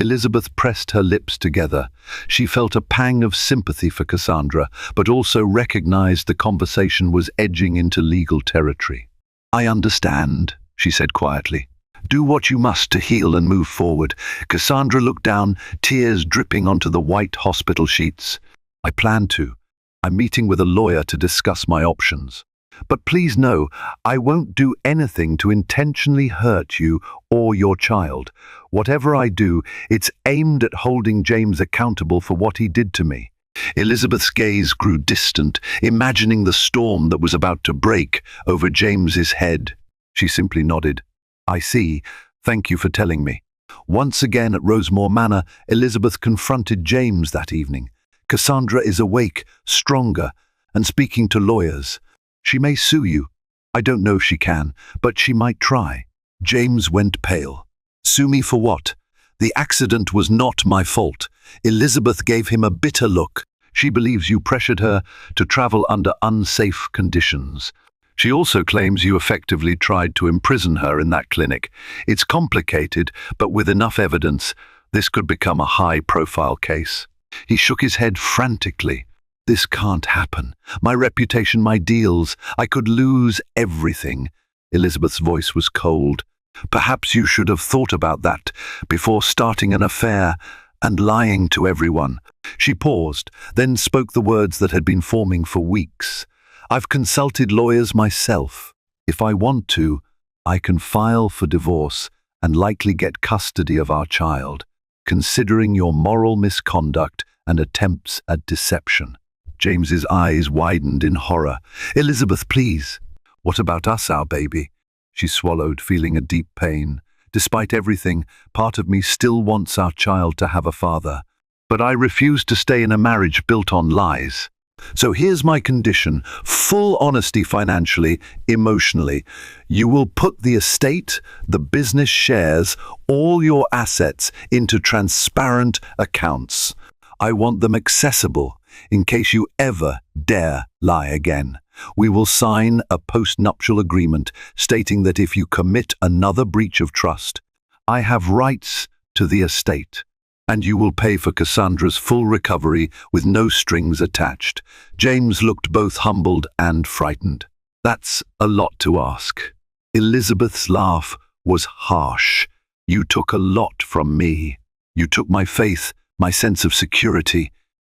Elizabeth pressed her lips together. She felt a pang of sympathy for Cassandra, but also recognized the conversation was edging into legal territory. I understand, she said quietly. Do what you must to heal and move forward. Cassandra looked down, tears dripping onto the white hospital sheets. I plan to. I'm meeting with a lawyer to discuss my options. But please know, I won't do anything to intentionally hurt you or your child. Whatever I do, it's aimed at holding James accountable for what he did to me. Elizabeth's gaze grew distant, imagining the storm that was about to break over James's head. She simply nodded. I see. Thank you for telling me. Once again at Rosemore Manor, Elizabeth confronted James that evening. Cassandra is awake, stronger, and speaking to lawyers. She may sue you. I don't know if she can, but she might try. James went pale. Sue me for what? The accident was not my fault. Elizabeth gave him a bitter look. She believes you pressured her to travel under unsafe conditions. She also claims you effectively tried to imprison her in that clinic. It's complicated, but with enough evidence, this could become a high-profile case. He shook his head frantically. This can't happen. My reputation, my deals. I could lose everything. Elizabeth's voice was cold. Perhaps you should have thought about that before starting an affair and lying to everyone. She paused, then spoke the words that had been forming for weeks. I've consulted lawyers myself. If I want to, I can file for divorce and likely get custody of our child, considering your moral misconduct and attempts at deception. James's eyes widened in horror. Elizabeth, please. What about us, our baby? She swallowed, feeling a deep pain. Despite everything, part of me still wants our child to have a father. But I refuse to stay in a marriage built on lies. So here's my condition, full honesty financially, emotionally. You will put the estate, the business shares, all your assets into transparent accounts. I want them accessible in case you ever dare lie again. We will sign a post-nuptial agreement stating that if you commit another breach of trust, I have rights to the estate. And you will pay for Cassandra's full recovery with no strings attached. James looked both humbled and frightened. That's a lot to ask. Elizabeth's laugh was harsh. You took a lot from me. You took my faith, my sense of security.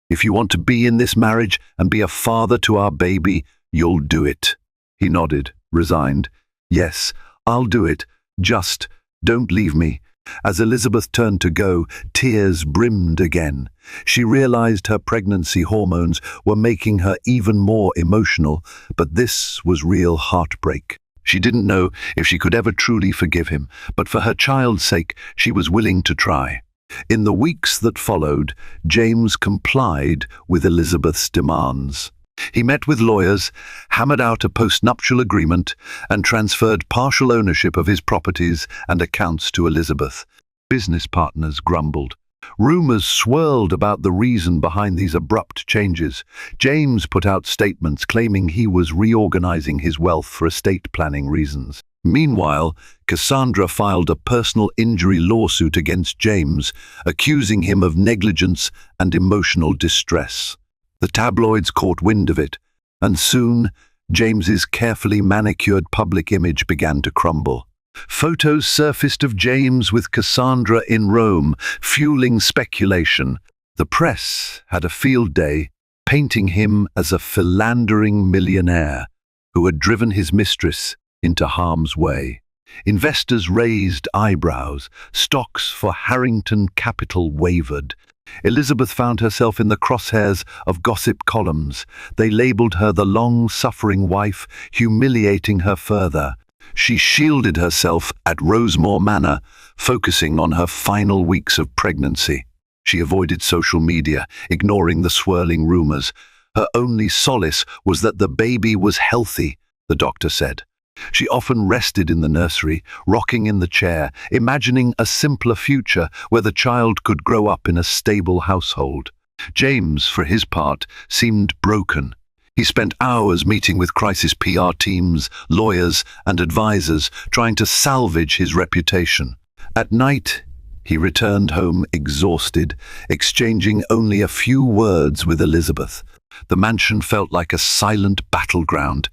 If you want to be in this marriage and be a father to our baby, you'll do it. He nodded, resigned. Yes, I'll do it. Just don't leave me. As Elizabeth turned to go, tears brimmed again. She realized her pregnancy hormones were making her even more emotional, but this was real heartbreak. She didn't know if she could ever truly forgive him, but for her child's sake, she was willing to try. In the weeks that followed, James complied with Elizabeth's demands. He met with lawyers, hammered out a post-nuptial agreement, and transferred partial ownership of his properties and accounts to Elizabeth. Business partners grumbled. Rumors swirled about the reason behind these abrupt changes. James put out statements claiming he was reorganizing his wealth for estate planning reasons. Meanwhile, Cassandra filed a personal injury lawsuit against James, accusing him of negligence and emotional distress. The tabloids caught wind of it, and soon James's carefully manicured public image began to crumble. Photos surfaced of James with Cassandra in Rome, fueling speculation. The press had a field day, painting him as a philandering millionaire who had driven his mistress into harm's way. Investors raised eyebrows. Stocks for Harrington Capital wavered. Elizabeth found herself in the crosshairs of gossip columns. They labeled her the long-suffering wife, humiliating her further. She shielded herself at Rosemore Manor, focusing on her final weeks of pregnancy. She avoided social media, ignoring the swirling rumors. Her only solace was that the baby was healthy, the doctor said. She often rested in the nursery, rocking in the chair, imagining a simpler future where the child could grow up in a stable household. James, for his part, seemed broken. He spent hours meeting with crisis PR teams, lawyers, and advisors, trying to salvage his reputation. At night, he returned home exhausted, exchanging only a few words with Elizabeth. The mansion felt like a silent battleground,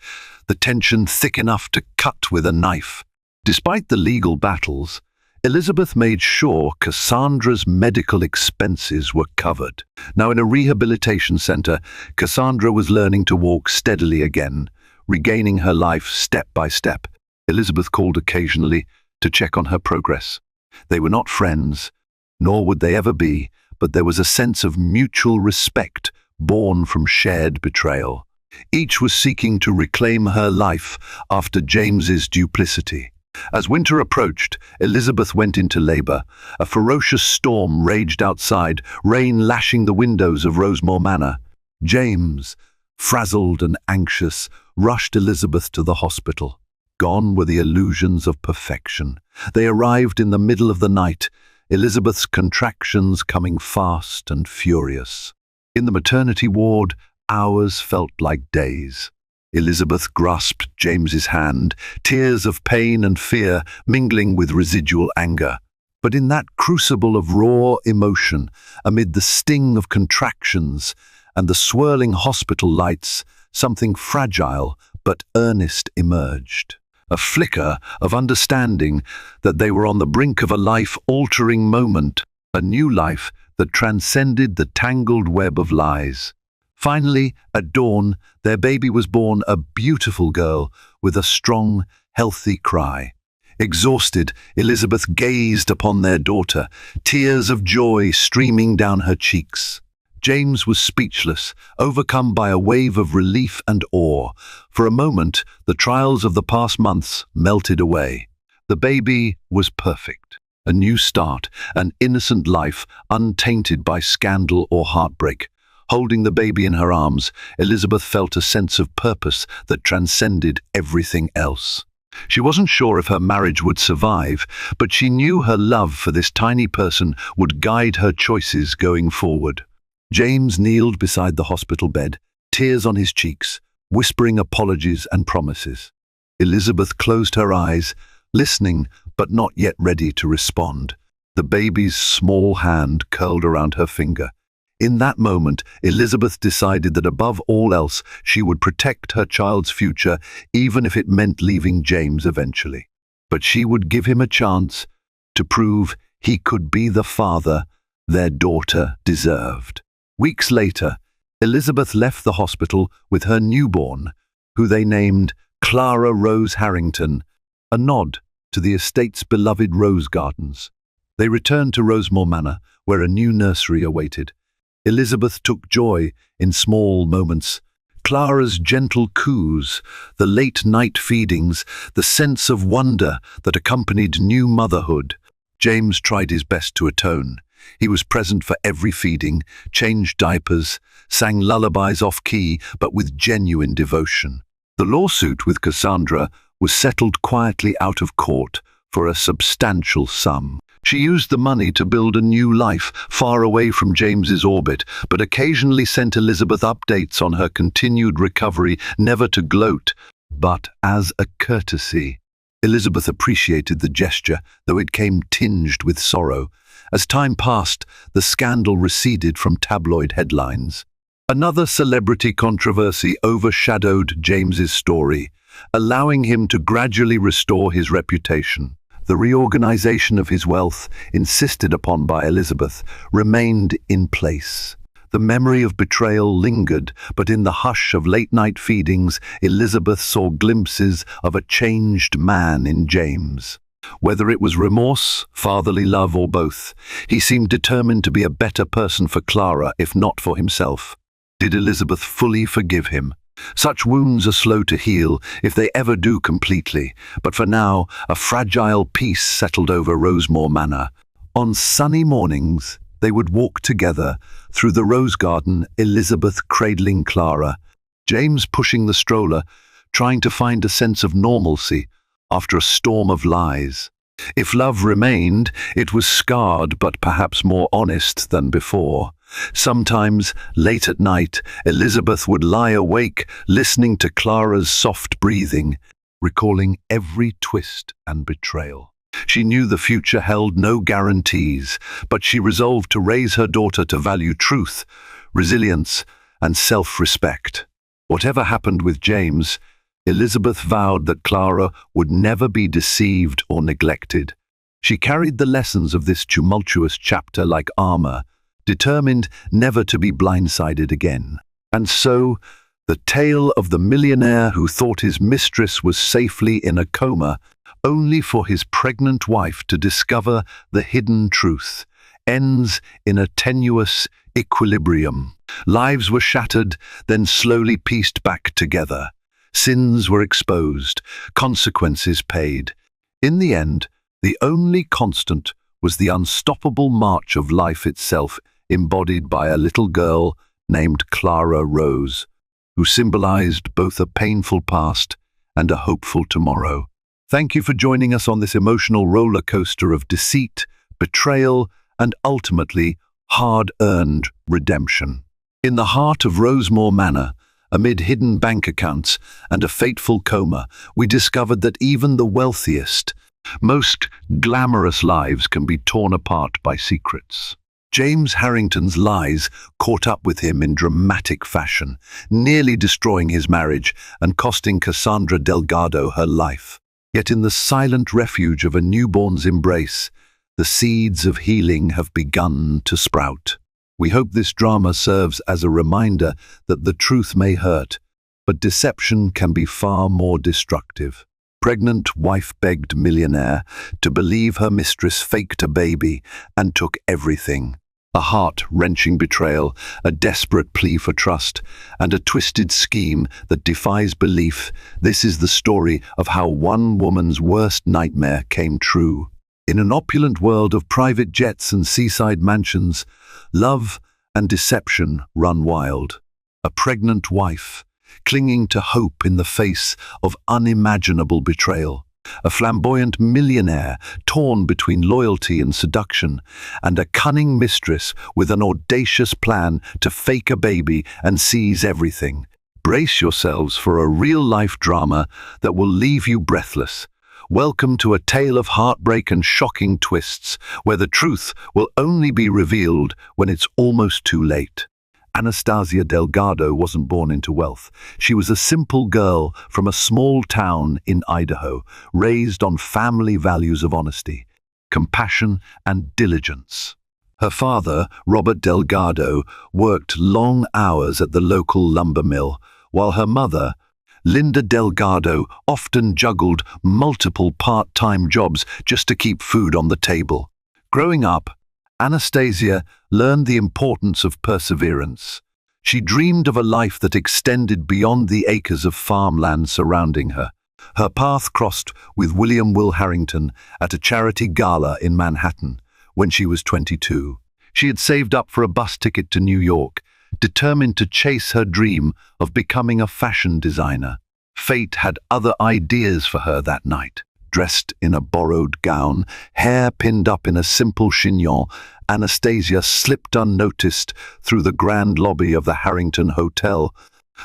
the tension thick enough to cut with a knife. Despite the legal battles, Elizabeth made sure Cassandra's medical expenses were covered. Now in a rehabilitation center, Cassandra was learning to walk steadily again, regaining her life step by step. Elizabeth called occasionally to check on her progress. They were not friends, nor would they ever be, but there was a sense of mutual respect born from shared betrayal. Each was seeking to reclaim her life after James's duplicity. As winter approached, Elizabeth went into labor. A ferocious storm raged outside, rain lashing the windows of Rosemore Manor. James, frazzled and anxious, rushed Elizabeth to the hospital. Gone were the illusions of perfection. They arrived in the middle of the night, Elizabeth's contractions coming fast and furious. In the maternity ward, hours felt like days. Elizabeth grasped James's hand, tears of pain and fear mingling with residual anger. But in that crucible of raw emotion, amid the sting of contractions and the swirling hospital lights, something fragile but earnest emerged. A flicker of understanding that they were on the brink of a life-altering moment, a new life that transcended the tangled web of lies. Finally, at dawn, their baby was born, a beautiful girl with a strong, healthy cry. Exhausted, Elizabeth gazed upon their daughter, tears of joy streaming down her cheeks. James was speechless, overcome by a wave of relief and awe. For a moment, the trials of the past months melted away. The baby was perfect. A new start, an innocent life untainted by scandal or heartbreak. Holding the baby in her arms, Elizabeth felt a sense of purpose that transcended everything else. She wasn't sure if her marriage would survive, but she knew her love for this tiny person would guide her choices going forward. James kneeled beside the hospital bed, tears on his cheeks, whispering apologies and promises. Elizabeth closed her eyes, listening but not yet ready to respond. The baby's small hand curled around her finger. In that moment, Elizabeth decided that above all else, she would protect her child's future, even if it meant leaving James eventually. But she would give him a chance to prove he could be the father their daughter deserved. Weeks later, Elizabeth left the hospital with her newborn, who they named Clara Rose Harrington, a nod to the estate's beloved rose gardens. They returned to Rosemore Manor, where a new nursery awaited. Elizabeth took joy in small moments. Clara's gentle coos, the late-night feedings, the sense of wonder that accompanied new motherhood. James tried his best to atone. He was present for every feeding, changed diapers, sang lullabies off-key, but with genuine devotion. The lawsuit with Cassandra was settled quietly out of court for a substantial sum. She used the money to build a new life far away from James's orbit, but occasionally sent Elizabeth updates on her continued recovery, never to gloat, but as a courtesy. Elizabeth appreciated the gesture, though it came tinged with sorrow. As time passed, the scandal receded from tabloid headlines. Another celebrity controversy overshadowed James's story, allowing him to gradually restore his reputation. The reorganization of his wealth, insisted upon by Elizabeth, remained in place. The memory of betrayal lingered, but in the hush of late-night feedings, Elizabeth saw glimpses of a changed man in James. Whether it was remorse, fatherly love, or both, he seemed determined to be a better person for Clara, if not for himself. Did Elizabeth fully forgive him? Such wounds are slow to heal, if they ever do completely, but for now, a fragile peace settled over Rosemore Manor. On sunny mornings, they would walk together through the rose garden, Elizabeth cradling Clara, James pushing the stroller, trying to find a sense of normalcy after a storm of lies. If love remained, it was scarred but perhaps more honest than before. Sometimes, late at night, Elizabeth would lie awake, listening to Clara's soft breathing, recalling every twist and betrayal. She knew the future held no guarantees, but she resolved to raise her daughter to value truth, resilience, and self-respect. Whatever happened with James, Elizabeth vowed that Clara would never be deceived or neglected. She carried the lessons of this tumultuous chapter like armor, determined never to be blindsided again. And so, the tale of the millionaire who thought his mistress was safely in a coma, only for his pregnant wife to discover the hidden truth, ends in a tenuous equilibrium. Lives were shattered, then slowly pieced back together. Sins were exposed, consequences paid. In the end, the only constant was the unstoppable march of life itself, embodied by a little girl named Clara Rose, who symbolized both a painful past and a hopeful tomorrow. Thank you for joining us on this emotional roller coaster of deceit, betrayal, and ultimately hard-earned redemption. In the heart of Rosemore Manor, amid hidden bank accounts and a fateful coma, we discovered that even the wealthiest, most glamorous lives can be torn apart by secrets. James Harrington's lies caught up with him in dramatic fashion, nearly destroying his marriage and costing Cassandra Delgado her life. Yet in the silent refuge of a newborn's embrace, the seeds of healing have begun to sprout. We hope this drama serves as a reminder that the truth may hurt, but deception can be far more destructive. Pregnant wife begged millionaire to believe her mistress faked a baby and took everything. A heart-wrenching betrayal, a desperate plea for trust, and a twisted scheme that defies belief. This is the story of how one woman's worst nightmare came true. In an opulent world of private jets and seaside mansions, love and deception run wild. A pregnant wife, clinging to hope in the face of unimaginable betrayal. A flamboyant millionaire, torn between loyalty and seduction, and a cunning mistress with an audacious plan to fake a baby and seize everything. Brace yourselves for a real-life drama that will leave you breathless. Welcome to a tale of heartbreak and shocking twists, where the truth will only be revealed when it's almost too late. Anastasia Delgado wasn't born into wealth. She was a simple girl from a small town in Idaho, raised on family values of honesty, compassion, and diligence. Her father, Robert Delgado, worked long hours at the local lumber mill, while her mother, Linda Delgado, often juggled multiple part-time jobs just to keep food on the table. Growing up, Anastasia learned the importance of perseverance. She dreamed of a life that extended beyond the acres of farmland surrounding her. Her path crossed with William Will Harrington at a charity gala in Manhattan when she was 22. She had saved up for a bus ticket to New York, determined to chase her dream of becoming a fashion designer. Fate had other ideas for her that night. dressed in a borrowed gown, hair pinned up in a simple chignon, Anastasia slipped unnoticed through the grand lobby of the Harrington Hotel,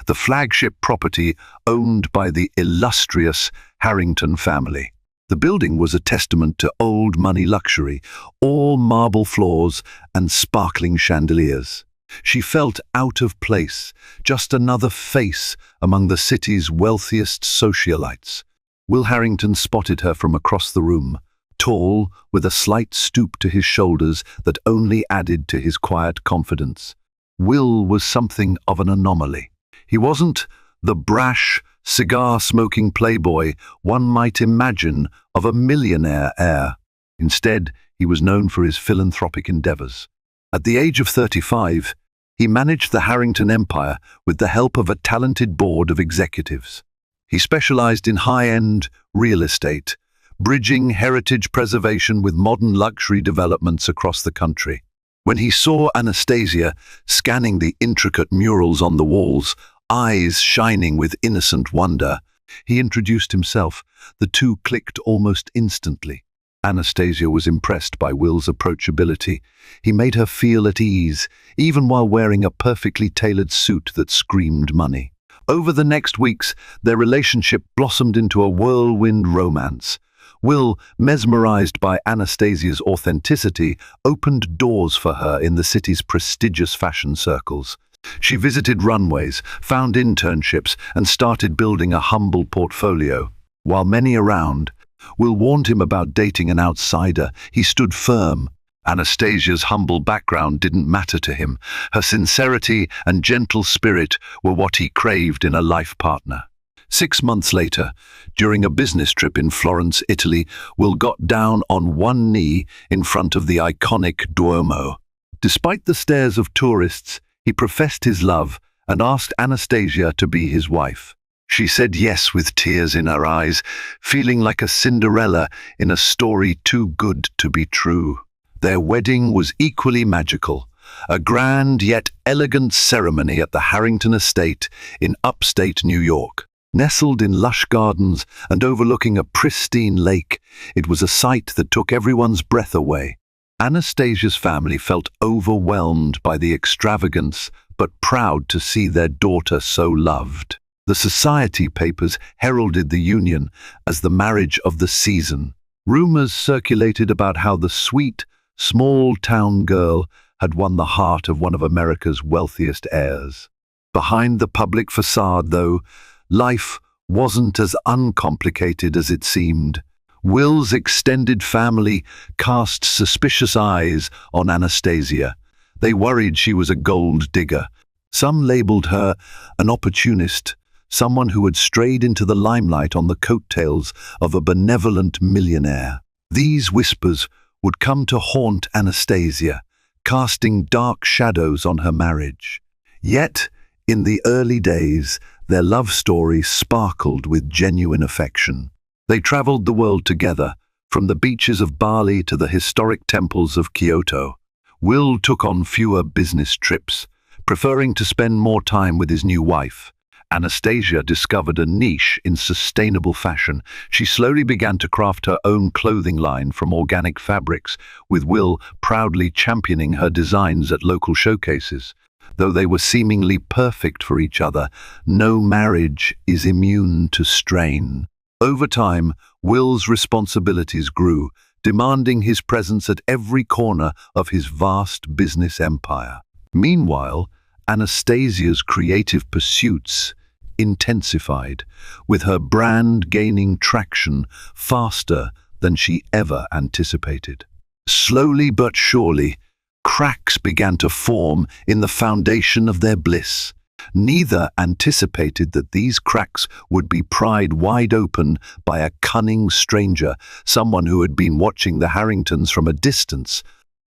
the flagship property owned by the illustrious Harrington family. The building was a testament to old money luxury, all marble floors and sparkling chandeliers. She felt out of place, just another face among the city's wealthiest socialites. Will Harrington spotted her from across the room, tall, with a slight stoop to his shoulders that only added to his quiet confidence. Will was something of an anomaly. He wasn't the brash, cigar-smoking playboy one might imagine of a millionaire heir. Instead, he was known for his philanthropic endeavors. At the age of 35, he managed the Harrington empire with the help of a talented board of executives. He specialized in high-end real estate, bridging heritage preservation with modern luxury developments across the country. When he saw Anastasia scanning the intricate murals on the walls, eyes shining with innocent wonder, he introduced himself. The two clicked almost instantly. Anastasia was impressed by Will's approachability. He made her feel at ease, even while wearing a perfectly tailored suit that screamed money. Over the next weeks, their relationship blossomed into a whirlwind romance. Will, mesmerized by Anastasia's authenticity, opened doors for her in the city's prestigious fashion circles. She visited runways, found internships, and started building a humble portfolio. While many around Will warned him about dating an outsider, he stood firm. Anastasia's humble background didn't matter to him. Her sincerity and gentle spirit were what he craved in a life partner. 6 months later, during a business trip in Florence, Italy, Will got down on one knee in front of the iconic Duomo. Despite the stares of tourists, he professed his love and asked Anastasia to be his wife. She said yes with tears in her eyes, feeling like a Cinderella in a story too good to be true. Their wedding was equally magical, a grand yet elegant ceremony at the Harrington estate in upstate New York. Nestled in lush gardens and overlooking a pristine lake, it was a sight that took everyone's breath away. Anastasia's family felt overwhelmed by the extravagance, but proud to see their daughter so loved. The society papers heralded the union as the marriage of the season. Rumors circulated about how the sweet, small-town girl had won the heart of one of America's wealthiest heirs. Behind the public facade, though, life wasn't as uncomplicated as it seemed. Will's extended family cast suspicious eyes on Anastasia. They worried she was a gold digger. Some labeled her an opportunist, someone who had strayed into the limelight on the coattails of a benevolent millionaire. These whispers would come to haunt Anastasia, casting dark shadows on her marriage. Yet, in the early days, their love story sparkled with genuine affection. They traveled the world together, from the beaches of Bali to the historic temples of Kyoto. Will took on fewer business trips, preferring to spend more time with his new wife. Anastasia discovered a niche in sustainable fashion. She slowly began to craft her own clothing line from organic fabrics, with Will proudly championing her designs at local showcases. Though they were seemingly perfect for each other, no marriage is immune to strain. Over time, Will's responsibilities grew, demanding his presence at every corner of his vast business empire. Meanwhile, Anastasia's creative pursuits intensified, with her brand gaining traction faster than she ever anticipated. Slowly but surely, cracks began to form in the foundation of their bliss. Neither anticipated that these cracks would be pried wide open by a cunning stranger, someone who had been watching the Harringtons from a distance,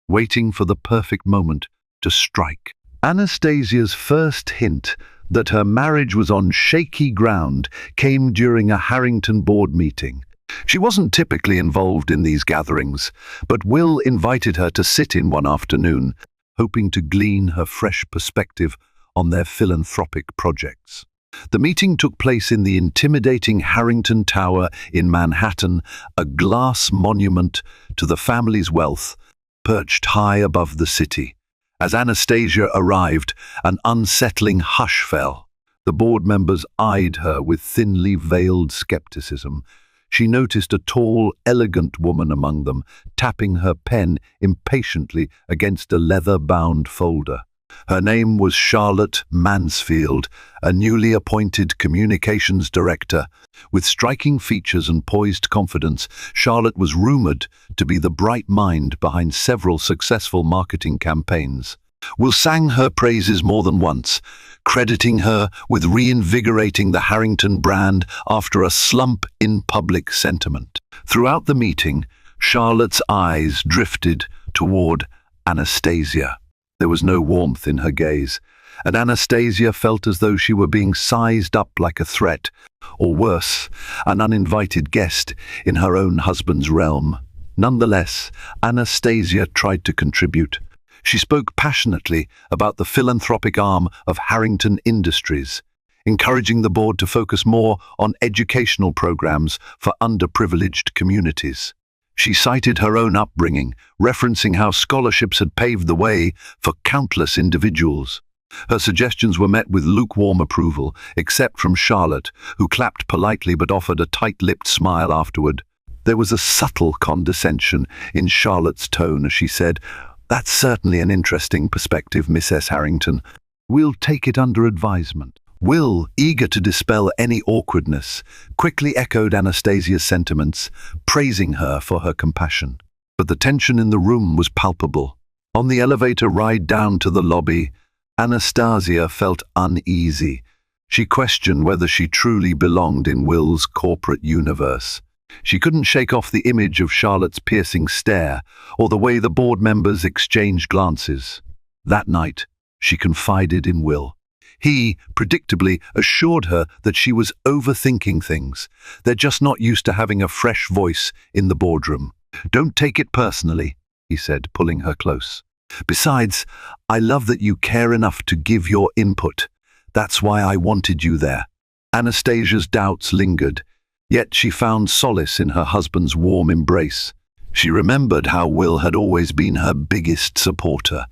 waiting for the perfect moment to strike. Anastasia's first hint that her marriage was on shaky ground came during a Harrington board meeting. She wasn't typically involved in these gatherings, but Will invited her to sit in one afternoon, hoping to glean her fresh perspective on their philanthropic projects. The meeting took place in the intimidating Harrington Tower in Manhattan, a glass monument to the family's wealth, perched high above the city. As Anastasia arrived, an unsettling hush fell. The board members eyed her with thinly veiled skepticism. She noticed a tall, elegant woman among them, tapping her pen impatiently against a leather-bound folder. Her name was Charlotte Mansfield, a newly appointed communications director. With striking features and poised confidence, Charlotte was rumored to be the bright mind behind several successful marketing campaigns. Will sang her praises more than once, crediting her with reinvigorating the Harrington brand after a slump in public sentiment. Throughout the meeting, Charlotte's eyes drifted toward Anastasia. There was no warmth in her gaze, and Anastasia felt as though she were being sized up like a threat, or worse, an uninvited guest in her own husband's realm. Nonetheless, Anastasia tried to contribute. She spoke passionately about the philanthropic arm of Harrington Industries, encouraging the board to focus more on educational programs for underprivileged communities. She cited her own upbringing, referencing how scholarships had paved the way for countless individuals. Her suggestions were met with lukewarm approval, except from Charlotte, who clapped politely but offered a tight-lipped smile afterward. There was a subtle condescension in Charlotte's tone as she said, "That's certainly an interesting perspective, Miss S. Harrington. We'll take it under advisement." Will, eager to dispel any awkwardness, quickly echoed Anastasia's sentiments, praising her for her compassion. But the tension in the room was palpable. On the elevator ride down to the lobby, Anastasia felt uneasy. She questioned whether she truly belonged in Will's corporate universe. She couldn't shake off the image of Charlotte's piercing stare or the way the board members exchanged glances. That night, she confided in Will. He, predictably, assured her that she was overthinking things. They're just not used to having a fresh voice in the boardroom. "Don't take it personally," he said, pulling her close. "Besides, I love that you care enough to give your input. That's why I wanted you there." Anastasia's doubts lingered, yet she found solace in her husband's warm embrace. She remembered how Will had always been her biggest supporter.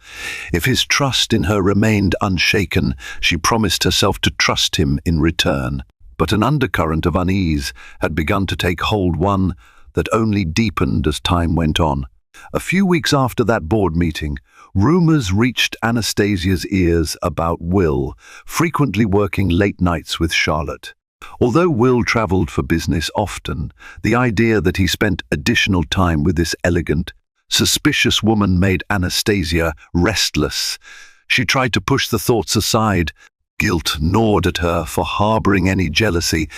If his trust in her remained unshaken, she promised herself to trust him in return. But an undercurrent of unease had begun to take hold, one that only deepened as time went on. A few weeks after that board meeting, rumors reached Anastasia's ears about Will, frequently working late nights with Charlotte. Although Will traveled for business often, the idea that he spent additional time with this elegant, suspicious woman made Anastasia restless. She tried to push the thoughts aside. Guilt gnawed at her for harboring any jealousy,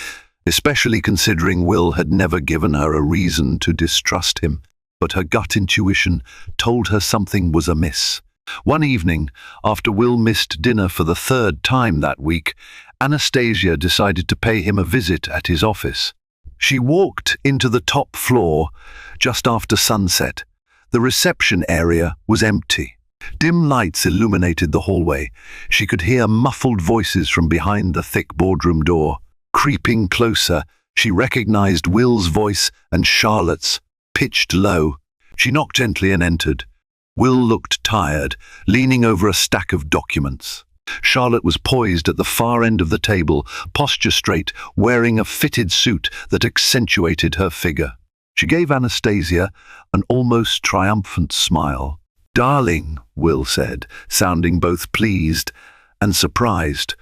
especially considering Will had never given her a reason to distrust him. But her gut intuition told her something was amiss. One evening, after Will missed dinner for the third time that week, Anastasia decided to pay him a visit at his office. She walked into the top floor just after sunset. The reception area was empty. Dim lights illuminated the hallway. She could hear muffled voices from behind the thick boardroom door. Creeping closer, she recognized Will's voice and Charlotte's, pitched low. She knocked gently and entered. Will looked tired, leaning over a stack of documents. Charlotte was poised at the far end of the table, posture straight, wearing a fitted suit that accentuated her figure. She gave Anastasia an almost triumphant smile. "Darling," Will said, sounding both pleased and surprised.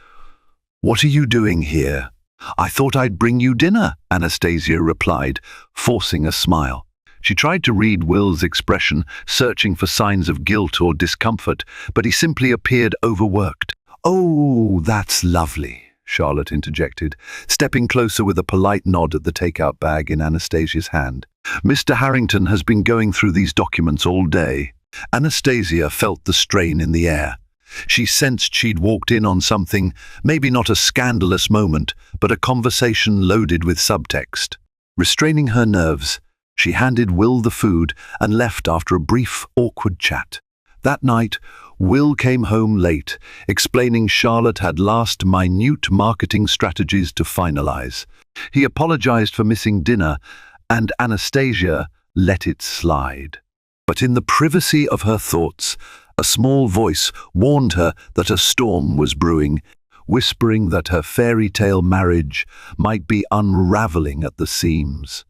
"What are you doing here?" "I thought I'd bring you dinner," Anastasia replied, forcing a smile. She tried to read Will's expression, searching for signs of guilt or discomfort, but he simply appeared overworked. "Oh, that's lovely," Charlotte interjected, stepping closer with a polite nod at the takeout bag in Anastasia's hand. "Mr. Harrington has been going through these documents all day." Anastasia felt the strain in the air. She sensed she'd walked in on something, maybe not a scandalous moment, but a conversation loaded with subtext. Restraining her nerves, she handed Will the food and left after a brief, awkward chat. That night, Will came home late, explaining Charlotte had minute marketing strategies to finalize. He apologized for missing dinner, and Anastasia let it slide. But in the privacy of her thoughts, a small voice warned her that a storm was brewing, whispering that her fairy tale marriage might be unraveling at the seams.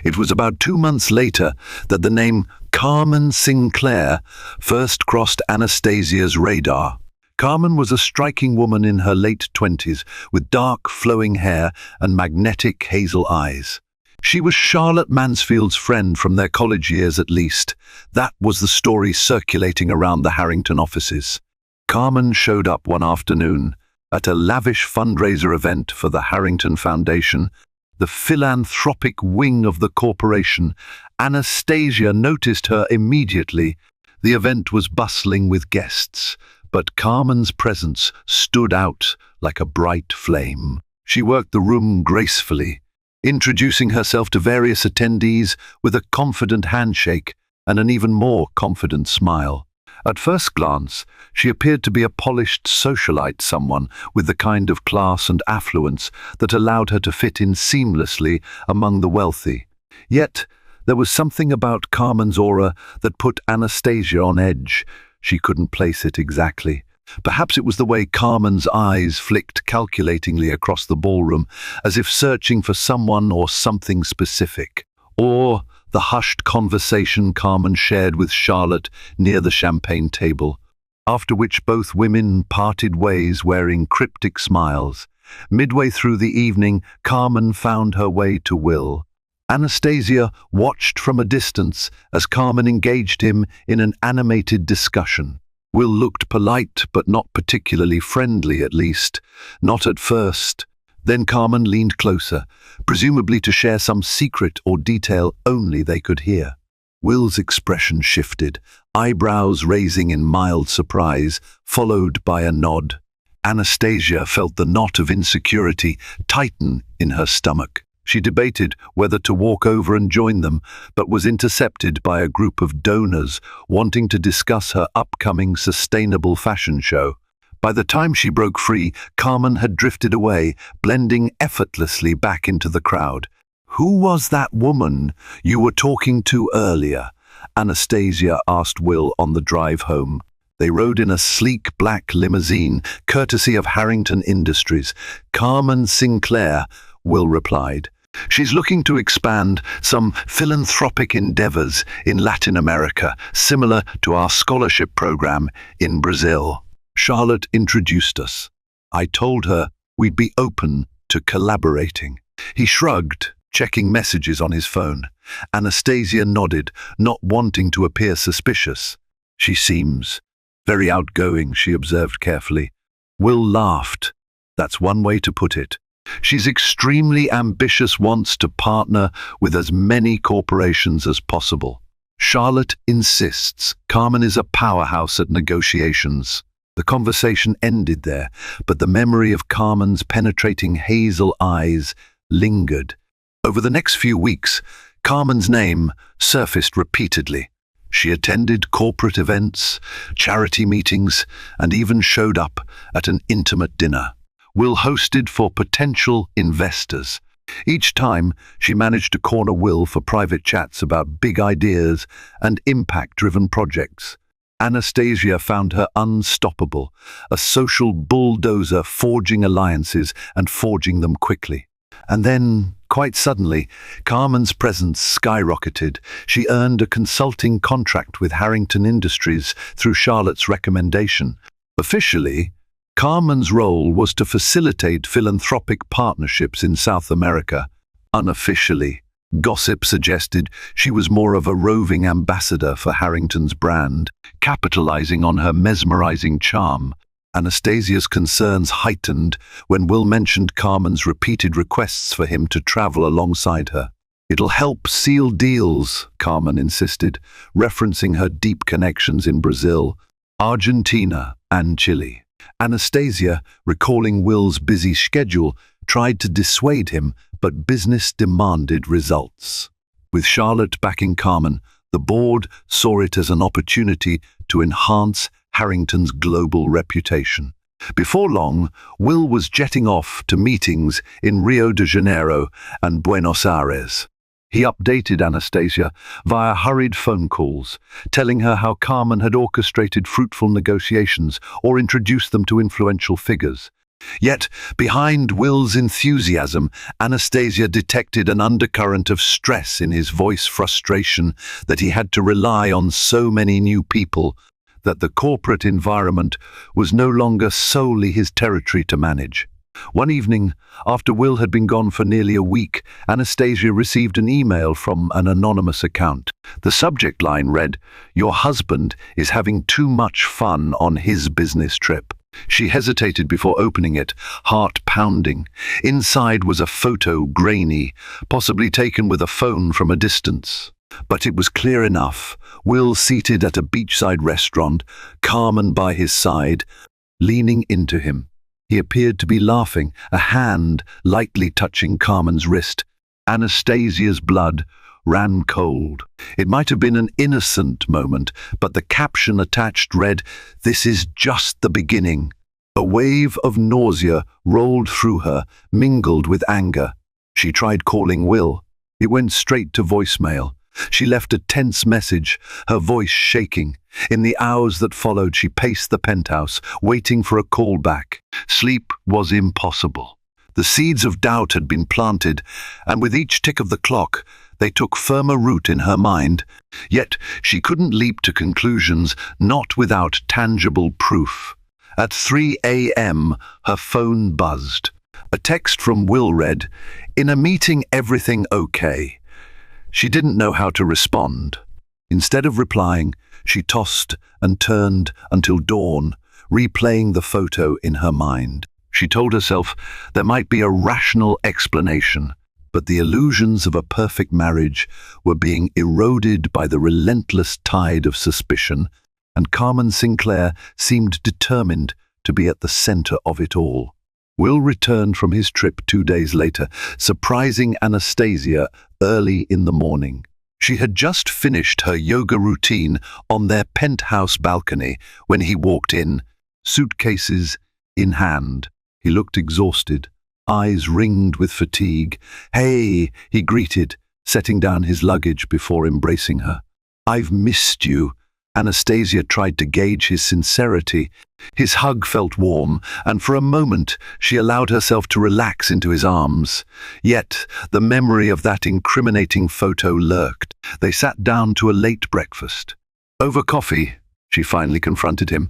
It was about 2 months later that the name Carmen Sinclair first crossed Anastasia's radar. Carmen was a striking woman in her late 20s, with dark, flowing hair and magnetic hazel eyes. She was Charlotte Mansfield's friend from their college years at least. That was the story circulating around the Harrington offices. Carmen showed up one afternoon at a lavish fundraiser event for the Harrington Foundation, the philanthropic wing of the corporation. Anastasia noticed her immediately. The event was bustling with guests, but Carmen's presence stood out like a bright flame. She worked the room gracefully, introducing herself to various attendees with a confident handshake and an even more confident smile. At first glance, she appeared to be a polished socialite, someone with the kind of class and affluence that allowed her to fit in seamlessly among the wealthy. Yet, there was something about Carmen's aura that put Anastasia on edge. She couldn't place it exactly. Perhaps it was the way Carmen's eyes flicked calculatingly across the ballroom, as if searching for someone or something specific. Or the hushed conversation Carmen shared with Charlotte near the champagne table, after which both women parted ways wearing cryptic smiles. Midway through the evening, Carmen found her way to Will. Anastasia watched from a distance as Carmen engaged him in an animated discussion. Will looked polite, but not particularly friendly, at least. Not at first. Then Carmen leaned closer, presumably to share some secret or detail only they could hear. Will's expression shifted, eyebrows raising in mild surprise, followed by a nod. Anastasia felt the knot of insecurity tighten in her stomach. She debated whether to walk over and join them, but was intercepted by a group of donors wanting to discuss her upcoming sustainable fashion show. By the time she broke free, Carmen had drifted away, blending effortlessly back into the crowd. "Who was that woman you were talking to earlier?" Anastasia asked Will on the drive home. They rode in a sleek black limousine, courtesy of Harrington Industries. "Carmen Sinclair," Will replied. "She's looking to expand some philanthropic endeavors in Latin America, similar to our scholarship program in Brazil. Charlotte introduced us. I told her we'd be open to collaborating." He shrugged, checking messages on his phone. Anastasia nodded, not wanting to appear suspicious. "She seems very outgoing," she observed carefully. Will laughed. "That's one way to put it. She's extremely ambitious, wants to partner with as many corporations as possible. Charlotte insists Carmen is a powerhouse at negotiations." The conversation ended there, but the memory of Carmen's penetrating hazel eyes lingered. Over the next few weeks, Carmen's name surfaced repeatedly. She attended corporate events, charity meetings, and even showed up at an intimate dinner Will hosted for potential investors. Each time, she managed to corner Will for private chats about big ideas and impact-driven projects. Anastasia found her unstoppable, a social bulldozer forging alliances and forging them quickly. And then, quite suddenly, Carmen's presence skyrocketed. She earned a consulting contract with Harrington Industries through Charlotte's recommendation. Officially, Carmen's role was to facilitate philanthropic partnerships in South America. Unofficially, gossip suggested she was more of a roving ambassador for Harrington's brand, capitalizing on her mesmerizing charm. Anastasia's concerns heightened when Will mentioned Carmen's repeated requests for him to travel alongside her. "It'll help seal deals," Carmen insisted, referencing her deep connections in Brazil, Argentina, and Chile. Anastasia, recalling Will's busy schedule, tried to dissuade him, but business demanded results. With Charlotte backing Carmen, the board saw it as an opportunity to enhance Harrington's global reputation. Before long, Will was jetting off to meetings in Rio de Janeiro and Buenos Aires. He updated Anastasia via hurried phone calls, telling her how Carmen had orchestrated fruitful negotiations or introduced them to influential figures. Yet, behind Will's enthusiasm, Anastasia detected an undercurrent of stress in his voice, frustration that he had to rely on so many new people, that the corporate environment was no longer solely his territory to manage. One evening, after Will had been gone for nearly a week, Anastasia received an email from an anonymous account. The subject line read, "Your husband is having too much fun on his business trip." She hesitated before opening it, heart pounding. Inside was a photo, grainy, possibly taken with a phone from a distance. But it was clear enough. Will seated at a beachside restaurant, Carmen by his side, leaning into him. He appeared to be laughing, a hand lightly touching Carmen's wrist. Anastasia's blood ran cold. It might have been an innocent moment, but the caption attached read, "This is just the beginning." A wave of nausea rolled through her, mingled with anger. She tried calling Will. It went straight to voicemail. She left a tense message, her voice shaking. In the hours that followed, she paced the penthouse, waiting for a call back. Sleep was impossible. The seeds of doubt had been planted, and with each tick of the clock, they took firmer root in her mind. Yet she couldn't leap to conclusions, not without tangible proof. At 3 a.m., her phone buzzed. A text from Will read, "In a meeting, everything okay?" She didn't know how to respond. Instead of replying, she tossed and turned until dawn, replaying the photo in her mind. She told herself there might be a rational explanation, but the illusions of a perfect marriage were being eroded by the relentless tide of suspicion, and Carmen Sinclair seemed determined to be at the center of it all. Will returned from his trip 2 days later, surprising Anastasia early in the morning. She had just finished her yoga routine on their penthouse balcony when he walked in, suitcases in hand. He looked exhausted, eyes ringed with fatigue. "Hey," he greeted, setting down his luggage before embracing her. "I've missed you." Anastasia tried to gauge his sincerity. His hug felt warm, and for a moment she allowed herself to relax into his arms. Yet the memory of that incriminating photo lurked. They sat down to a late breakfast. "Over coffee," she finally confronted him.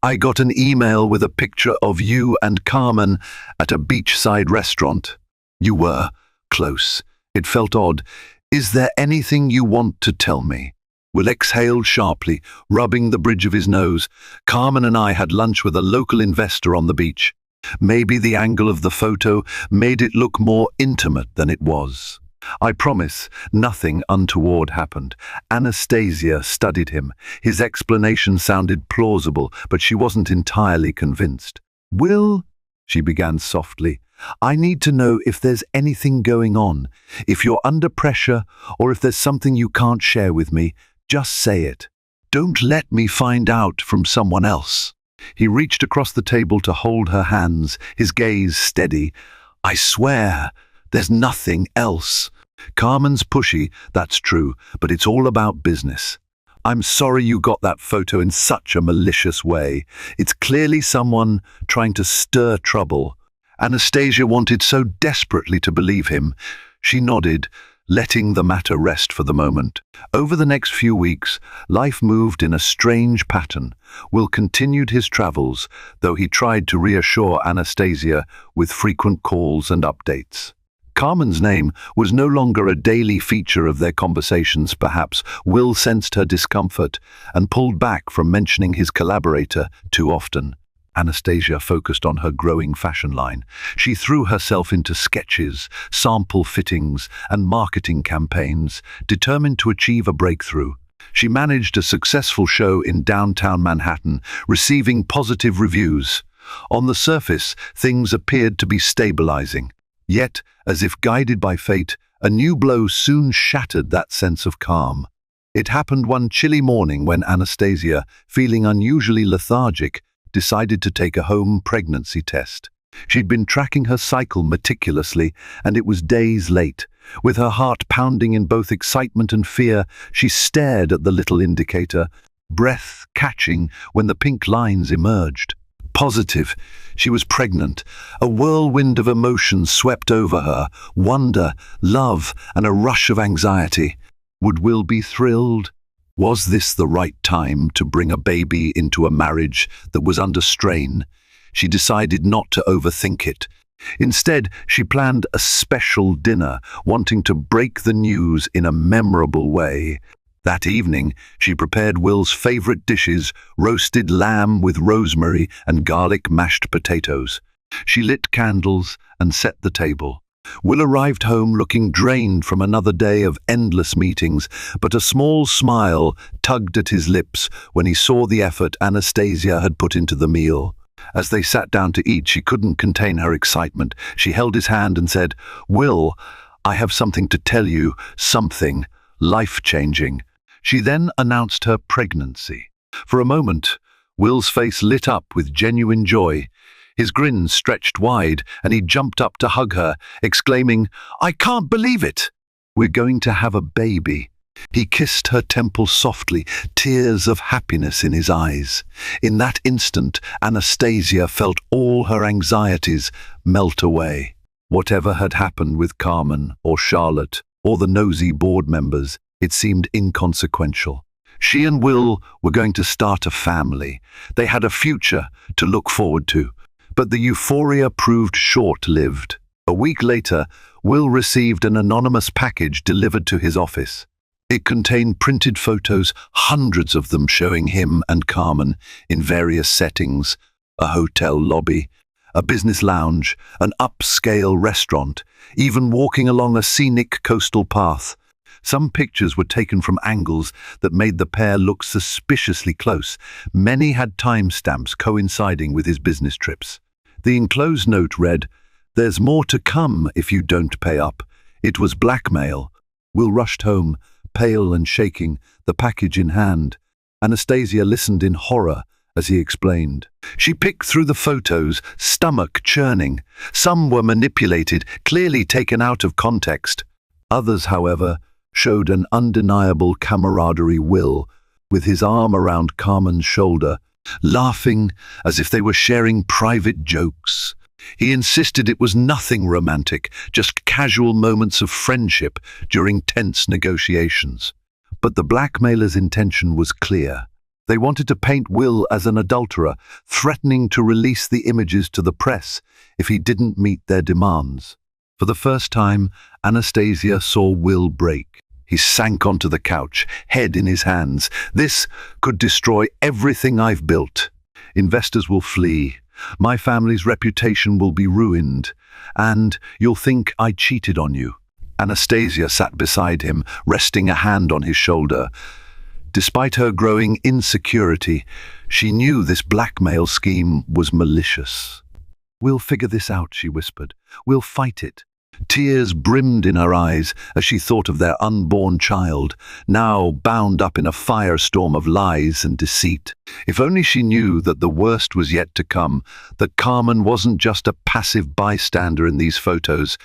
"I got an email with a picture of you and Carmen at a beachside restaurant. You were close. It felt odd. Is there anything you want to tell me?" Will exhaled sharply, rubbing the bridge of his nose. "Carmen and I had lunch with a local investor on the beach. Maybe the angle of the photo made it look more intimate than it was. I promise nothing untoward happened." Anastasia studied him. His explanation sounded plausible, but she wasn't entirely convinced. "Will," she began softly, "I need to know if there's anything going on. If you're under pressure, or if there's something you can't share with me, just say it. Don't let me find out from someone else." He reached across the table to hold her hands, his gaze steady. "I swear, there's nothing else." Carmen's pushy, that's true, but it's all about business. "I'm sorry you got that photo in such a malicious way. It's clearly someone trying to stir trouble." Anastasia wanted so desperately to believe him. She nodded, letting the matter rest for the moment. Over the next few weeks, life moved in a strange pattern. Will continued his travels, though he tried to reassure Anastasia with frequent calls and updates. Carmen's name was no longer a daily feature of their conversations. Perhaps Will sensed her discomfort and pulled back from mentioning his collaborator too often. Anastasia focused on her growing fashion line. She threw herself into sketches, sample fittings, and marketing campaigns, determined to achieve a breakthrough. She managed a successful show in downtown Manhattan, receiving positive reviews. On the surface, things appeared to be stabilizing. Yet, as if guided by fate, a new blow soon shattered that sense of calm. It happened one chilly morning when Anastasia, feeling unusually lethargic, decided to take a home pregnancy test. She'd been tracking her cycle meticulously, and it was days late. With her heart pounding in both excitement and fear, she stared at the little indicator, breath catching when the pink lines emerged. Positive, she was pregnant. A whirlwind of emotions swept over her, wonder, love, and a rush of anxiety. Would Will be thrilled? Was this the right time to bring a baby into a marriage that was under strain? She decided not to overthink it. Instead, she planned a special dinner, wanting to break the news in a memorable way. That evening, she prepared Will's favorite dishes, roasted lamb with rosemary and garlic mashed potatoes. She lit candles and set the table. Will arrived home looking drained from another day of endless meetings, but a small smile tugged at his lips when he saw the effort Anastasia had put into the meal. As they sat down to eat, she couldn't contain her excitement. She held his hand and said, "Will, I have something to tell you, something life-changing." She then announced her pregnancy. For a moment, Will's face lit up with genuine joy. His grin stretched wide, and he jumped up to hug her, exclaiming, "I can't believe it! We're going to have a baby." He kissed her temple softly, tears of happiness in his eyes. In that instant, Anastasia felt all her anxieties melt away. Whatever had happened with Carmen or Charlotte or the nosy board members, it seemed inconsequential. She and Will were going to start a family. They had a future to look forward to. But the euphoria proved short-lived. A week later, Will received an anonymous package delivered to his office. It contained printed photos, hundreds of them showing him and Carmen in various settings: a hotel lobby, a business lounge, an upscale restaurant, even walking along a scenic coastal path. Some pictures were taken from angles that made the pair look suspiciously close. Many had timestamps coinciding with his business trips. The enclosed note read, "There's more to come if you don't pay up." It was blackmail. Will rushed home, pale and shaking, the package in hand. Anastasia listened in horror as he explained. She picked through the photos, stomach churning. Some were manipulated, clearly taken out of context. Others, however, showed an undeniable camaraderie. Will, with his arm around Carmen's shoulder, laughing as if they were sharing private jokes. He insisted it was nothing romantic, just casual moments of friendship during tense negotiations. But the blackmailer's intention was clear. They wanted to paint Will as an adulterer, threatening to release the images to the press if he didn't meet their demands. For the first time, Anastasia saw Will break. He sank onto the couch, head in his hands. "This could destroy everything I've built. Investors will flee. My family's reputation will be ruined. And you'll think I cheated on you." Anastasia sat beside him, resting a hand on his shoulder. Despite her growing insecurity, she knew this blackmail scheme was malicious. "We'll figure this out," she whispered. "We'll fight it." Tears brimmed in her eyes as she thought of their unborn child, now bound up in a firestorm of lies and deceit. If only she knew that the worst was yet to come, that Carmen wasn't just a passive bystander in these photos,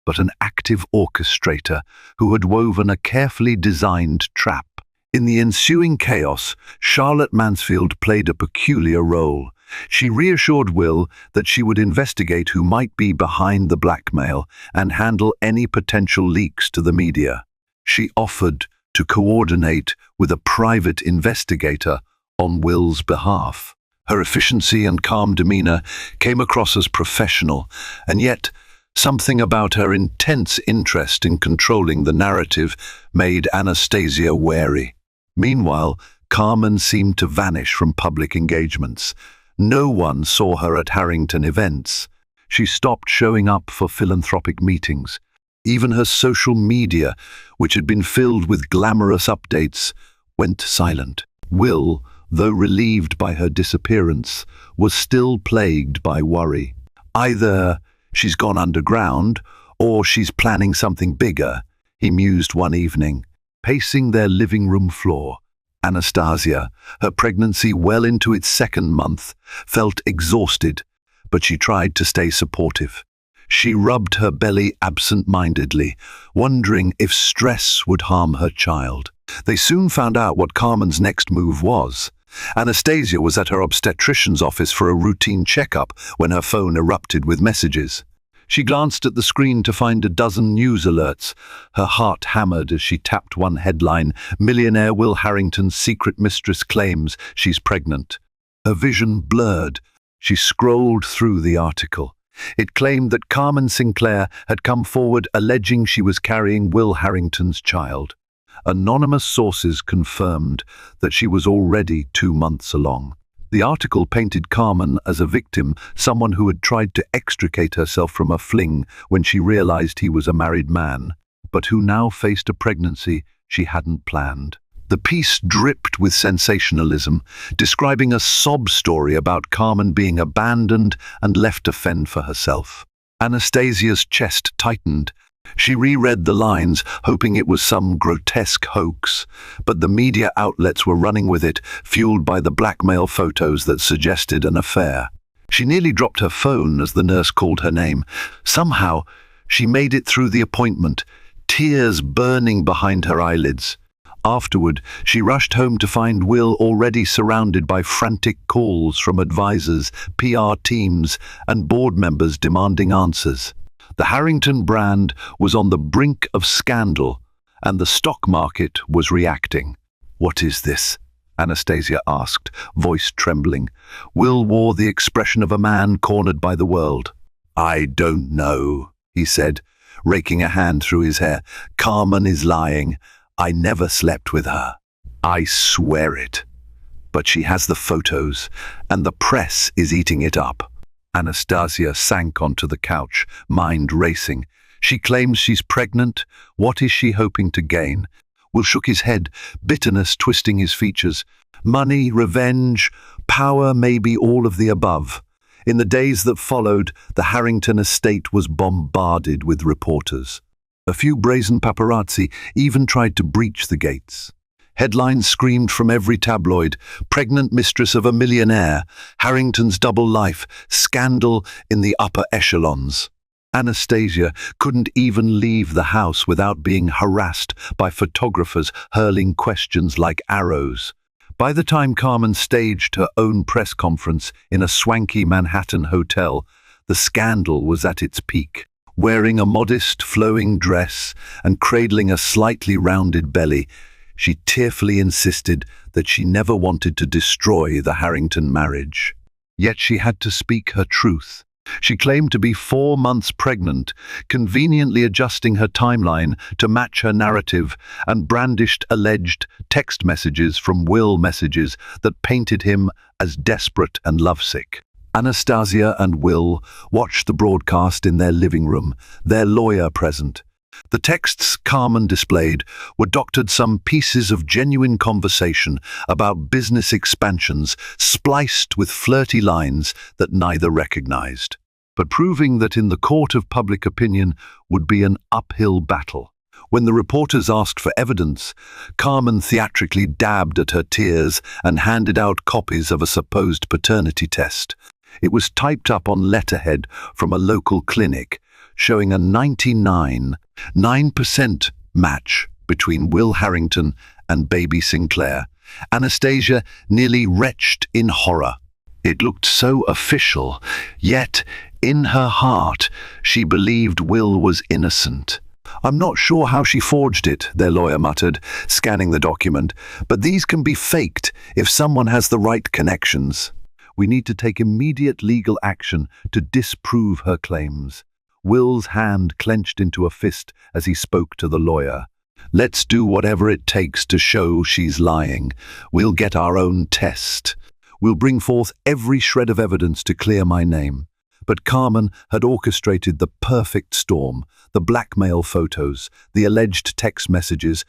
but an active orchestrator who had woven a carefully designed trap. In the ensuing chaos, Charlotte Mansfield played a peculiar role. She reassured Will that she would investigate who might be behind the blackmail and handle any potential leaks to the media. She offered to coordinate with a private investigator on Will's behalf. Her efficiency and calm demeanor came across as professional, and yet something about her intense interest in controlling the narrative made Anastasia wary. Meanwhile, Carmen seemed to vanish from public engagements. No one saw her at Harrington events. She stopped showing up for philanthropic meetings. Even her social media, which had been filled with glamorous updates, went silent. Will, though relieved by her disappearance, was still plagued by worry. Either she's gone underground, or she's planning something bigger, he mused one evening. pacing their living room floor. Anastasia, her pregnancy well into its second month, felt exhausted, but she tried to stay supportive. She rubbed her belly absent-mindedly, wondering if stress would harm her child. They soon found out what Carmen's next move was. Anastasia was at her obstetrician's office for a routine checkup when her phone erupted with messages. She glanced at the screen to find a dozen news alerts. Her heart hammered as she tapped one headline: "Millionaire Will Harrington's secret mistress claims she's pregnant." Her vision blurred. She scrolled through the article. It claimed that Carmen Sinclair had come forward alleging she was carrying Will Harrington's child. Anonymous sources confirmed that she was already 2 months along. The article painted Carmen as a victim, someone who had tried to extricate herself from a fling when she realized he was a married man, but who now faced a pregnancy she hadn't planned. The piece dripped with sensationalism, describing a sob story about Carmen being abandoned and left to fend for herself. Anastasia's chest tightened. She reread the lines, hoping it was some grotesque hoax, but the media outlets were running with it, fueled by the blackmail photos that suggested an affair. She nearly dropped her phone as the nurse called her name. Somehow, she made it through the appointment, tears burning behind her eyelids. Afterward, she rushed home to find Will already surrounded by frantic calls from advisors, PR teams, and board members demanding answers. The Harrington brand was on the brink of scandal, and the stock market was reacting. "What is this?" Anastasia asked, voice trembling. Will wore the expression of a man cornered by the world. "I don't know," he said, raking a hand through his hair. "Carmen is lying. I never slept with her. I swear it. But she has the photos, and the press is eating it up." Anastasia sank onto the couch, mind racing. She claims she's pregnant. What is she hoping to gain? Will shook his head, bitterness twisting his features. Money, revenge, power, maybe all of the above. In the days that followed, the Harrington estate was bombarded with reporters. A few brazen paparazzi even tried to breach the gates. Headlines screamed from every tabloid: "Pregnant mistress of a millionaire, Harrington's double life, scandal in the upper echelons." Anastasia couldn't even leave the house without being harassed by photographers hurling questions like arrows. By the time Carmen staged her own press conference in a swanky Manhattan hotel, the scandal was at its peak. Wearing a modest, flowing dress and cradling a slightly rounded belly, she tearfully insisted that she never wanted to destroy the Harrington marriage. Yet she had to speak her truth. She claimed to be 4 months pregnant, conveniently adjusting her timeline to match her narrative, and brandished alleged text messages from Will messages that painted him as desperate and lovesick. Anastasia and Will watched the broadcast in their living room, their lawyer present. The texts Carmen displayed were doctored some pieces of genuine conversation about business expansions, spliced with flirty lines that neither recognized, but proving that in the court of public opinion would be an uphill battle. When the reporters asked for evidence, Carmen theatrically dabbed at her tears and handed out copies of a supposed paternity test. It was typed up on letterhead from a local clinic, showing a 99.9% match between Will Harrington and baby Sinclair. Anastasia nearly retched in horror. It looked so official, yet in her heart she believed Will was innocent. "I'm not sure how she forged it," their lawyer muttered, scanning the document, "but these can be faked if someone has the right connections. We need to take immediate legal action to disprove her claims." Will's hand clenched into a fist as he spoke to the lawyer. "Let's do whatever it takes to show she's lying. We'll get our own test. We'll bring forth every shred of evidence to clear my name." But Carmen had orchestrated the perfect storm: the blackmail photos, the alleged text messages,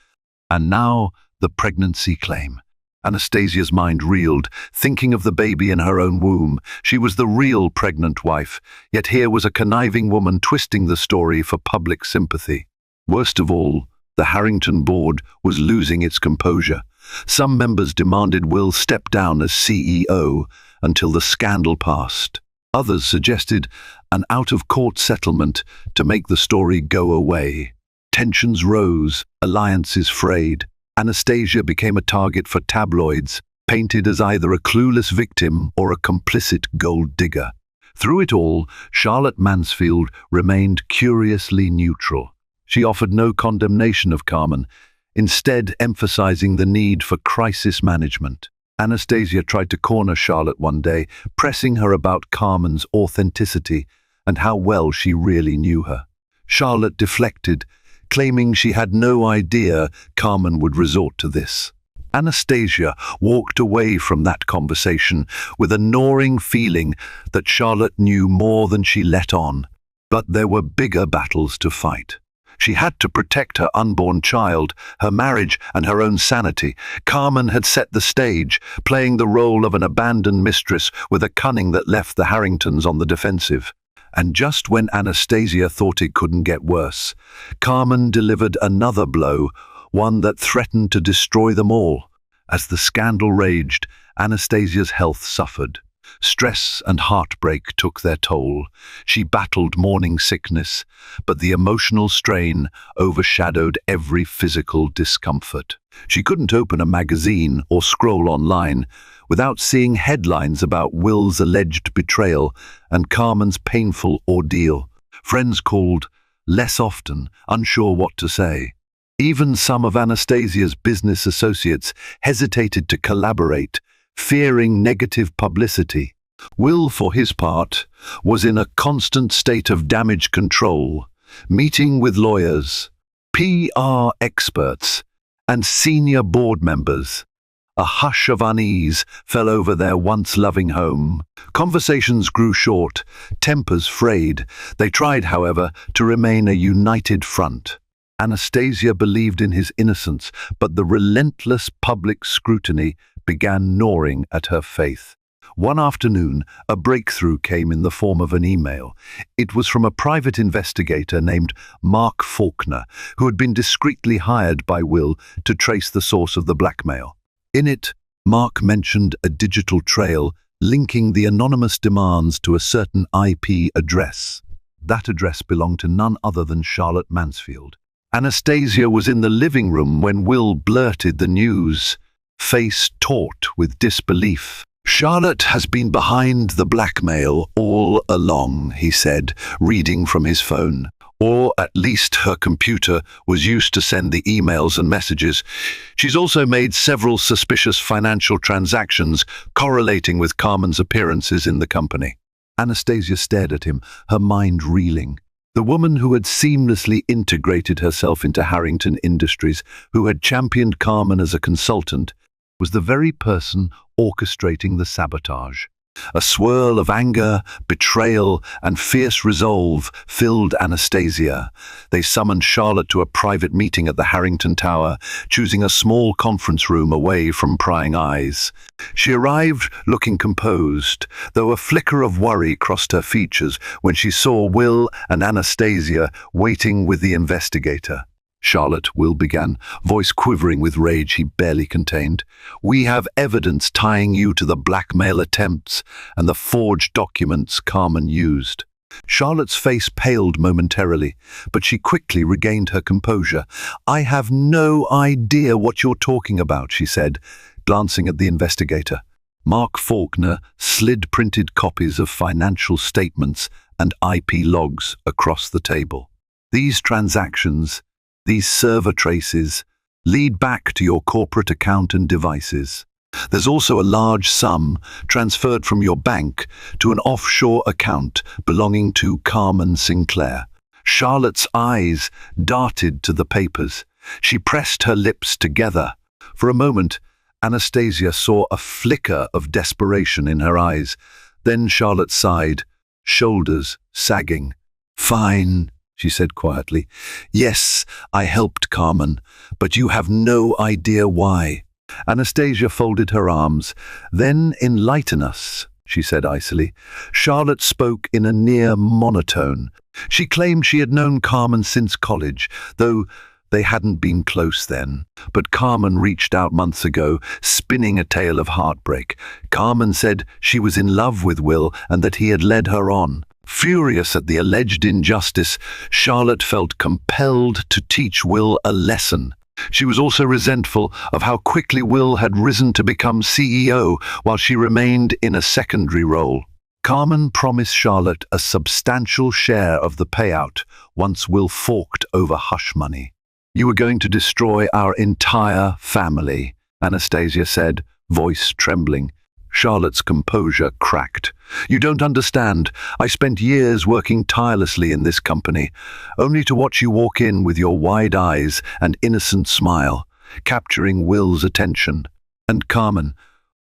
and now the pregnancy claim. Anastasia's mind reeled, thinking of the baby in her own womb. She was the real pregnant wife, yet here was a conniving woman twisting the story for public sympathy. Worst of all, The Harrington board was losing its composure. Some members demanded Will step down as CEO until the scandal passed. Others suggested an out-of-court settlement to make the story go away. Tensions rose, alliances frayed. Anastasia became a target for tabloids, painted as either a clueless victim or a complicit gold digger. Through it all, Charlotte Mansfield remained curiously neutral. She offered no condemnation of Carmen, instead emphasizing the need for crisis management. Anastasia tried to corner Charlotte one day, pressing her about Carmen's authenticity and how well she really knew her. Charlotte deflected, claiming she had no idea Carmen would resort to this. Anastasia walked away from that conversation with a gnawing feeling that Charlotte knew more than she let on. But there were bigger battles to fight. She had to protect her unborn child, her marriage, and her own sanity. Carmen had set the stage, playing the role of an abandoned mistress with a cunning that left the Harringtons on the defensive. And just when Anastasia thought it couldn't get worse, Carmen delivered another blow, one that threatened to destroy them all. As the scandal raged, Anastasia's health suffered. Stress and heartbreak took their toll. She battled morning sickness, but the emotional strain overshadowed every physical discomfort. She couldn't open a magazine or scroll online without seeing headlines about Will's alleged betrayal and Carmen's painful ordeal. Friends called less often, unsure what to say. Even some of Anastasia's business associates hesitated to collaborate, fearing negative publicity. Will, for his part, was in a constant state of damage control, meeting with lawyers, PR experts, and senior board members. A hush of unease fell over their once loving home. Conversations grew short, tempers frayed. They tried, however, to remain a united front. Anastasia believed in his innocence, but the relentless public scrutiny began gnawing at her faith. One afternoon, a breakthrough came in the form of an email. It was from a private investigator named Mark Faulkner, who had been discreetly hired by Will to trace the source of the blackmail. In it, Mark mentioned a digital trail linking the anonymous demands to a certain IP address. That address belonged to none other than Charlotte Mansfield. Anastasia was in the living room when Will blurted the news, face taut with disbelief. "Charlotte has been behind the blackmail all along," he said, reading from his phone. Or at least her computer was used to send the emails and messages. She's also made several suspicious financial transactions correlating with Carmen's appearances in the company. Anastasia stared at him, her mind reeling. The woman who had seamlessly integrated herself into Harrington Industries, who had championed Carmen as a consultant, was the very person orchestrating the sabotage. A swirl of anger, betrayal, and fierce resolve filled Anastasia. They summoned Charlotte to a private meeting at the Harrington Tower, choosing a small conference room away from prying eyes. She arrived looking composed, though a flicker of worry crossed her features when she saw Will and Anastasia waiting with the investigator. "Charlotte," Will began, voice quivering with rage he barely contained, "we have evidence tying you to the blackmail attempts and the forged documents Carmen used." Charlotte's face paled momentarily, but she quickly regained her composure. "I have no idea what you're talking about," she said, glancing at the investigator. Mark Faulkner slid printed copies of financial statements and IP logs across the table. "These transactions, these server traces, lead back to your corporate account and devices. There's also a large sum transferred from your bank to an offshore account belonging to Carmen Sinclair." Charlotte's eyes darted to the papers. She pressed her lips together. For a moment, Anastasia saw a flicker of desperation in her eyes. Then Charlotte sighed, shoulders sagging. "Fine," she said quietly. "Yes, I helped Carmen, but you have no idea why." Anastasia folded her arms. "Then enlighten us," she said icily. Charlotte spoke in a near monotone. She claimed she had known Carmen since college, though They hadn't been close then, but Carmen reached out months ago, spinning a tale of heartbreak. Carmen said she was in love with Will and that he had led her on. Furious at the alleged injustice, Charlotte felt compelled to teach Will a lesson. She was also resentful of how quickly Will had risen to become CEO while she remained in a secondary role. Carmen promised Charlotte a substantial share of the payout once Will forked over hush money. "You were going to destroy our entire family," Anastasia said, voice trembling. Charlotte's composure cracked. "You don't understand. I spent years working tirelessly in this company, only to watch you walk in with your wide eyes and innocent smile, capturing Will's attention. And Carmen,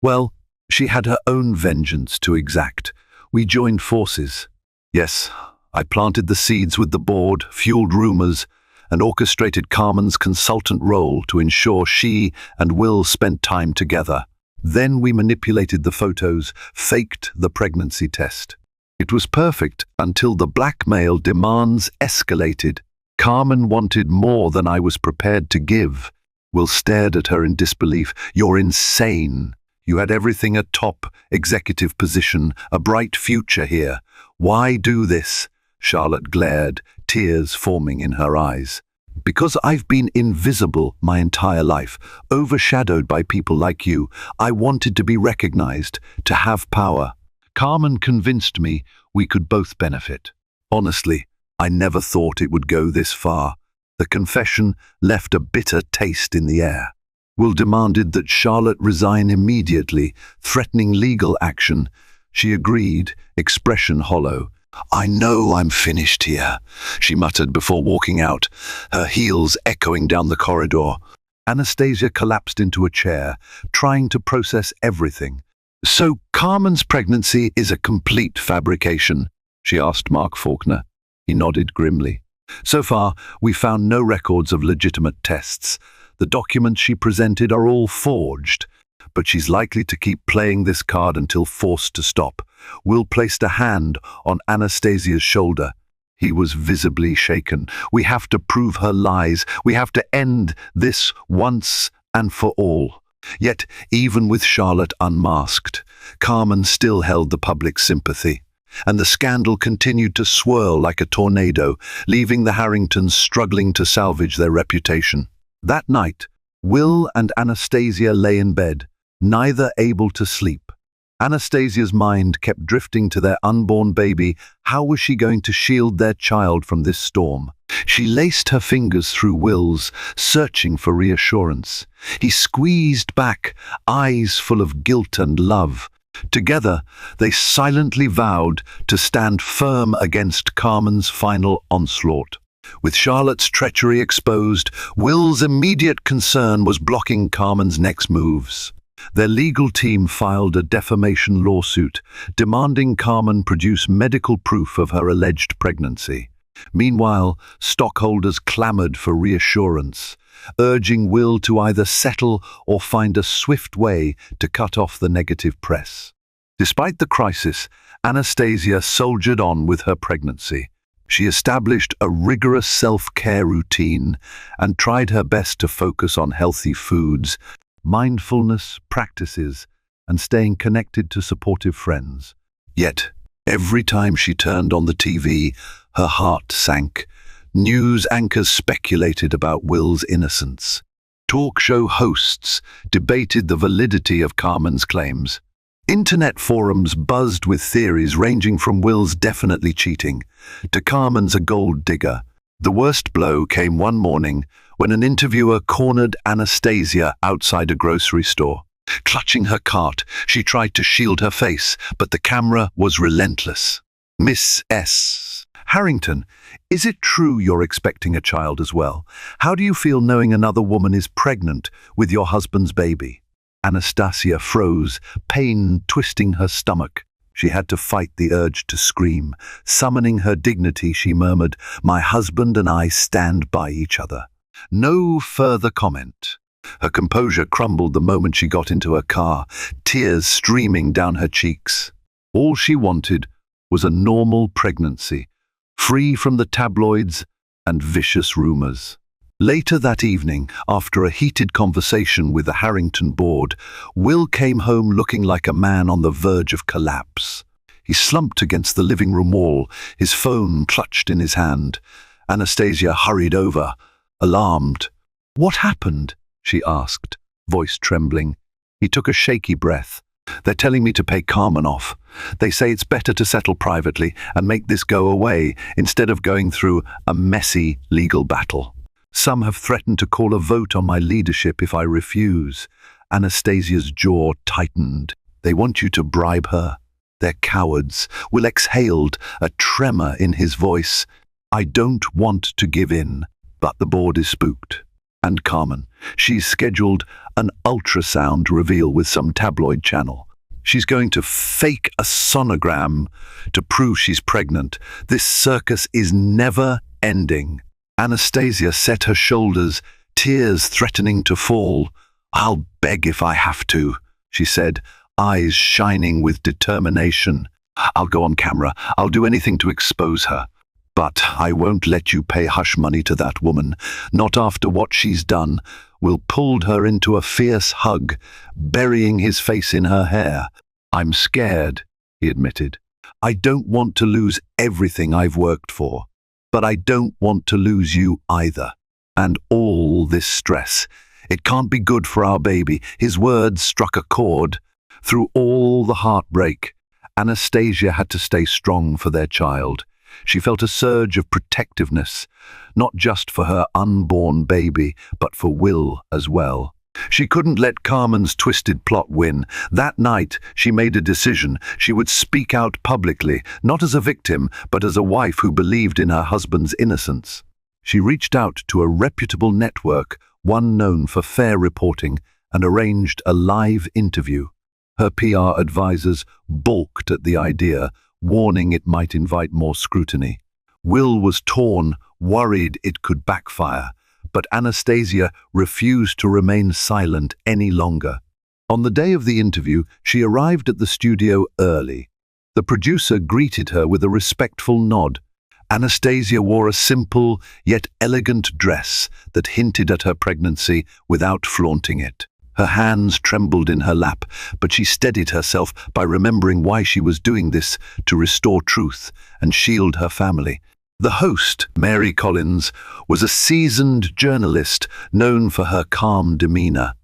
well, she had her own vengeance to exact. We joined forces. Yes, I planted the seeds with the board, fueled rumors, and orchestrated Carmen's consultant role to ensure she and Will spent time together. Then we manipulated the photos, faked the pregnancy test. It was perfect until the blackmail demands escalated. Carmen wanted more than I was prepared to give." Will stared at her in disbelief. "You're insane. You had everything: a top executive position, a bright future here. Why do this?" Charlotte glared, tears forming in her eyes. "Because I've been invisible my entire life, overshadowed by people like you. I wanted to be recognized, to have power. Carmen convinced me we could both benefit. Honestly, I never thought it would go this far." The confession left a bitter taste in the air. Will demanded that Charlotte resign immediately, threatening legal action. She agreed, expression hollow. "I know I'm finished here," she muttered before walking out, her heels echoing down the corridor. Anastasia collapsed into a chair, trying to process everything. "So Carmen's pregnancy is a complete fabrication?" she asked Mark Faulkner. He nodded grimly. "So far, we found no records of legitimate tests. The documents she presented are all forged, but she's likely to keep playing this card until forced to stop." Will placed a hand on Anastasia's shoulder. He was visibly shaken. "We have to prove her lies. We have to end this once and for all." Yet, even with Charlotte unmasked, Carmen still held the public sympathy, and the scandal continued to swirl like a tornado, leaving the Harringtons struggling to salvage their reputation. That night, Will and Anastasia lay in bed, neither able to sleep. Anastasia's mind kept drifting to their unborn baby. How was she going to shield their child from this storm? She laced her fingers through Will's, searching for reassurance. He squeezed back, eyes full of guilt and love. Together, they silently vowed to stand firm against Carmen's final onslaught. With Charlotte's treachery exposed, Will's immediate concern was blocking Carmen's next moves. Their legal team filed a defamation lawsuit, demanding Carmen produce medical proof of her alleged pregnancy. Meanwhile, stockholders clamored for reassurance, urging Will to either settle or find a swift way to cut off the negative press. Despite the crisis, Anastasia soldiered on with her pregnancy. She established a rigorous self-care routine and tried her best to focus on healthy foods, mindfulness practices, and staying connected to supportive friends. Yet, every time she turned on the TV, her heart sank. News anchors speculated about Will's innocence. Talk show hosts debated the validity of Carmen's claims. Internet forums buzzed with theories ranging from Will's definitely cheating to Carmen's a gold digger. The worst blow came one morning when an interviewer cornered Anastasia outside a grocery store. Clutching her cart, she tried to shield her face, but the camera was relentless. "Miss S. Harrington, is it true you're expecting a child as well? How do you feel knowing another woman is pregnant with your husband's baby?" Anastasia froze, pain twisting her stomach. She had to fight the urge to scream. Summoning her dignity, she murmured, "My husband and I stand by each other." No further comment. Her composure crumbled the moment she got into her car, tears streaming down her cheeks. All she wanted was a normal pregnancy, free from the tabloids and vicious rumors. Later that evening, after a heated conversation with the Harrington board, Will came home looking like a man on the verge of collapse. He slumped against the living room wall, his phone clutched in his hand. Anastasia hurried over, alarmed. "What happened?" she asked, voice trembling. He took a shaky breath. "They're telling me to pay Carmen off. They say it's better to settle privately and make this go away instead of going through a messy legal battle. Some have threatened to call a vote on my leadership if I refuse." Anastasia's jaw tightened. "They want you to bribe her. They're cowards." Will exhaled, a tremor in his voice. "I don't want to give in, but the board is spooked. And Carmen, she's scheduled an ultrasound reveal with some tabloid channel. She's going to fake a sonogram to prove she's pregnant. This circus is never ending." Anastasia set her shoulders, tears threatening to fall. "I'll beg if I have to," she said, eyes shining with determination. "I'll go on camera. I'll do anything to expose her. But I won't let you pay hush money to that woman, not after what she's done." Will pulled her into a fierce hug, burying his face in her hair. "I'm scared," he admitted. "I don't want to lose everything I've worked for. But I don't want to lose you either. And all this stress. It can't be good for our baby." His words struck a chord. Through all the heartbreak, Anastasia had to stay strong for their child. She felt a surge of protectiveness, not just for her unborn baby, but for Will as well. She couldn't let Carmen's twisted plot win. That night, she made a decision. She would speak out publicly, not as a victim, but as a wife who believed in her husband's innocence. She reached out to a reputable network, one known for fair reporting, and arranged a live interview. Her PR advisors balked at the idea, warning it might invite more scrutiny. Will was torn, worried it could backfire. But Anastasia refused to remain silent any longer. On the day of the interview, she arrived at the studio early. The producer greeted her with a respectful nod. Anastasia wore a simple yet elegant dress that hinted at her pregnancy without flaunting it. Her hands trembled in her lap, but she steadied herself by remembering why she was doing this, to restore truth and shield her family. The host, Mary Collins, was a seasoned journalist known for her calm demeanor.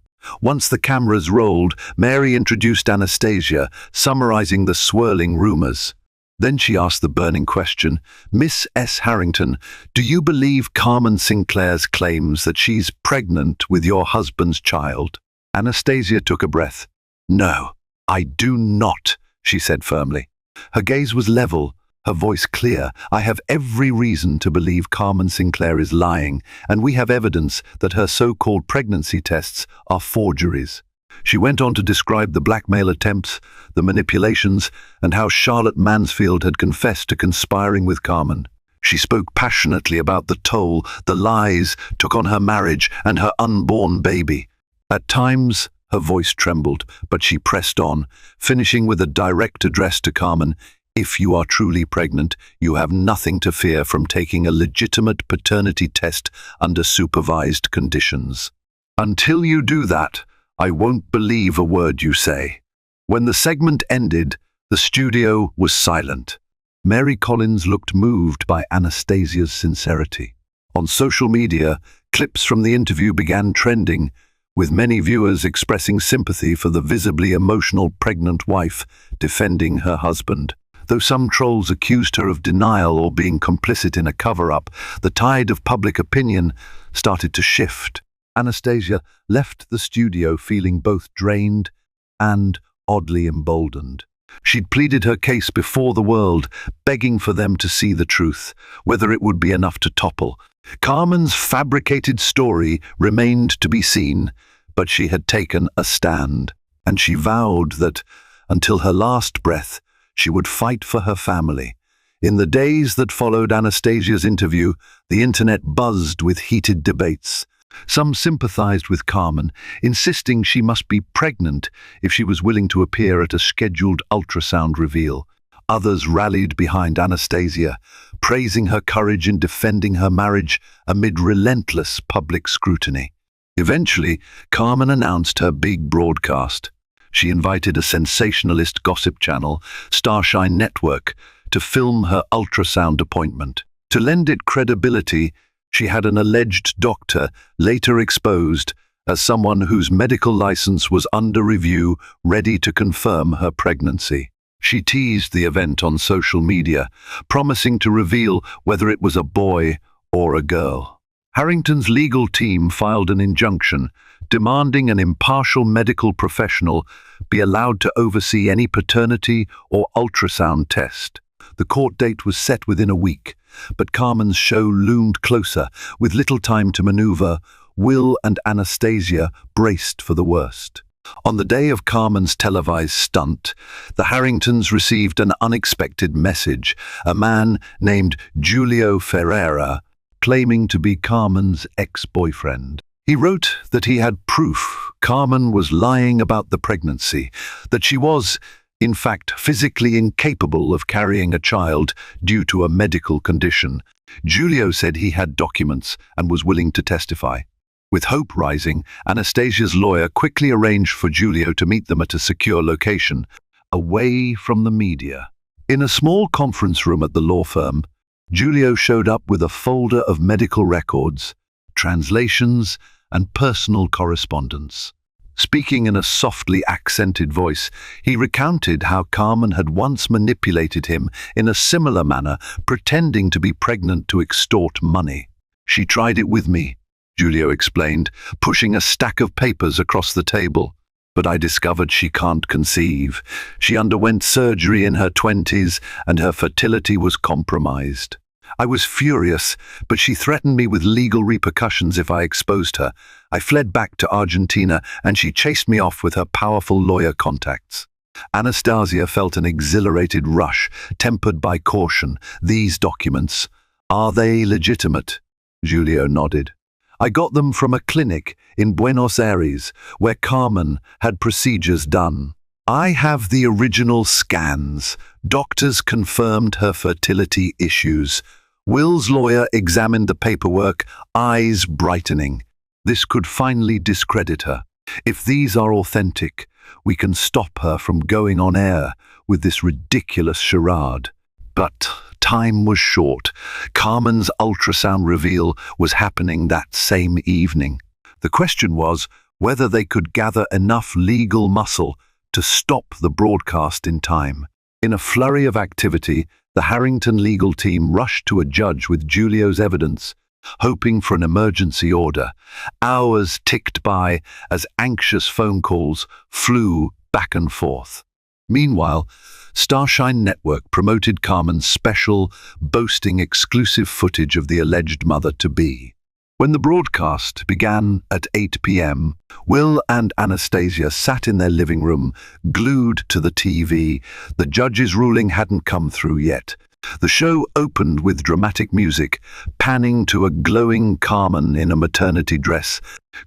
Once the cameras rolled, Mary introduced Anastasia, summarizing the swirling rumors. Then she asked the burning question, "Miss S. Harrington, do you believe Carmen Sinclair's claims that she's pregnant with your husband's child?" Anastasia took a breath. "No, I do not," she said firmly. Her gaze was level, her voice clear. "I have every reason to believe Carmen Sinclair is lying, and we have evidence that her so-called pregnancy tests are forgeries." She went on to describe the blackmail attempts, the manipulations, and how Charlotte Mansfield had confessed to conspiring with Carmen. She spoke passionately about the toll the lies took on her marriage and her unborn baby. At times, her voice trembled, but she pressed on, finishing with a direct address to Carmen. "If you are truly pregnant, you have nothing to fear from taking a legitimate paternity test under supervised conditions. Until you do that, I won't believe a word you say." When the segment ended, the studio was silent. Mary Collins looked moved by Anastasia's sincerity. On social media, clips from the interview began trending, with many viewers expressing sympathy for the visibly emotional pregnant wife defending her husband. Though some trolls accused her of denial or being complicit in a cover-up, the tide of public opinion started to shift. Anastasia left the studio feeling both drained and oddly emboldened. She'd pleaded her case before the world, begging for them to see the truth, whether it would be enough to topple. Carmen's fabricated story remained to be seen, but she had taken a stand, and she vowed that, until her last breath, she would fight for her family. In the days that followed Anastasia's interview, the internet buzzed with heated debates. Some sympathized with Carmen, insisting she must be pregnant if she was willing to appear at a scheduled ultrasound reveal. Others rallied behind Anastasia, praising her courage in defending her marriage amid relentless public scrutiny. Eventually, Carmen announced her big broadcast. She invited a sensationalist gossip channel, Starshine Network, to film her ultrasound appointment. To lend it credibility, she had an alleged doctor later exposed as someone whose medical license was under review, ready to confirm her pregnancy. She teased the event on social media, promising to reveal whether it was a boy or a girl. Harrington's legal team filed an injunction demanding an impartial medical professional be allowed to oversee any paternity or ultrasound test. The court date was set within a week, but Carmen's show loomed closer. With little time to maneuver, Will and Anastasia braced for the worst. On the day of Carmen's televised stunt, the Harringtons received an unexpected message. A man named Julio Ferreira, claiming to be Carmen's ex-boyfriend. He wrote that he had proof Carmen was lying about the pregnancy, that she was, in fact, physically incapable of carrying a child due to a medical condition. Julio said he had documents and was willing to testify. With hope rising, Anastasia's lawyer quickly arranged for Julio to meet them at a secure location, away from the media. In a small conference room at the law firm, Julio showed up with a folder of medical records, translations, and personal correspondence. Speaking in a softly accented voice, he recounted how Carmen had once manipulated him in a similar manner, pretending to be pregnant to extort money. "She tried it with me," Julio explained, pushing a stack of papers across the table. "But I discovered she can't conceive. She underwent surgery in her 20s and her fertility was compromised. I was furious, but she threatened me with legal repercussions if I exposed her. I fled back to Argentina and she chased me off with her powerful lawyer contacts." Anastasia felt an exhilarated rush, tempered by caution. "These documents, are they legitimate?" Julio nodded. "I got them from a clinic in Buenos Aires, where Carmen had procedures done. I have the original scans. Doctors confirmed her fertility issues." Will's lawyer examined the paperwork, eyes brightening. This could finally discredit her. "If these are authentic, we can stop her from going on air with this ridiculous charade." But time was short. Carmen's ultrasound reveal was happening that same evening. The question was whether they could gather enough legal muscle to stop the broadcast in time. In a flurry of activity, the Harrington legal team rushed to a judge with Julio's evidence, hoping for an emergency order. Hours ticked by as anxious phone calls flew back and forth. Meanwhile, Starshine Network promoted Carmen's special, boasting exclusive footage of the alleged mother-to-be. When the broadcast began at 8 p.m., Will and Anastasia sat in their living room, glued to the TV. The judge's ruling hadn't come through yet. The show opened with dramatic music, panning to a glowing Carmen in a maternity dress,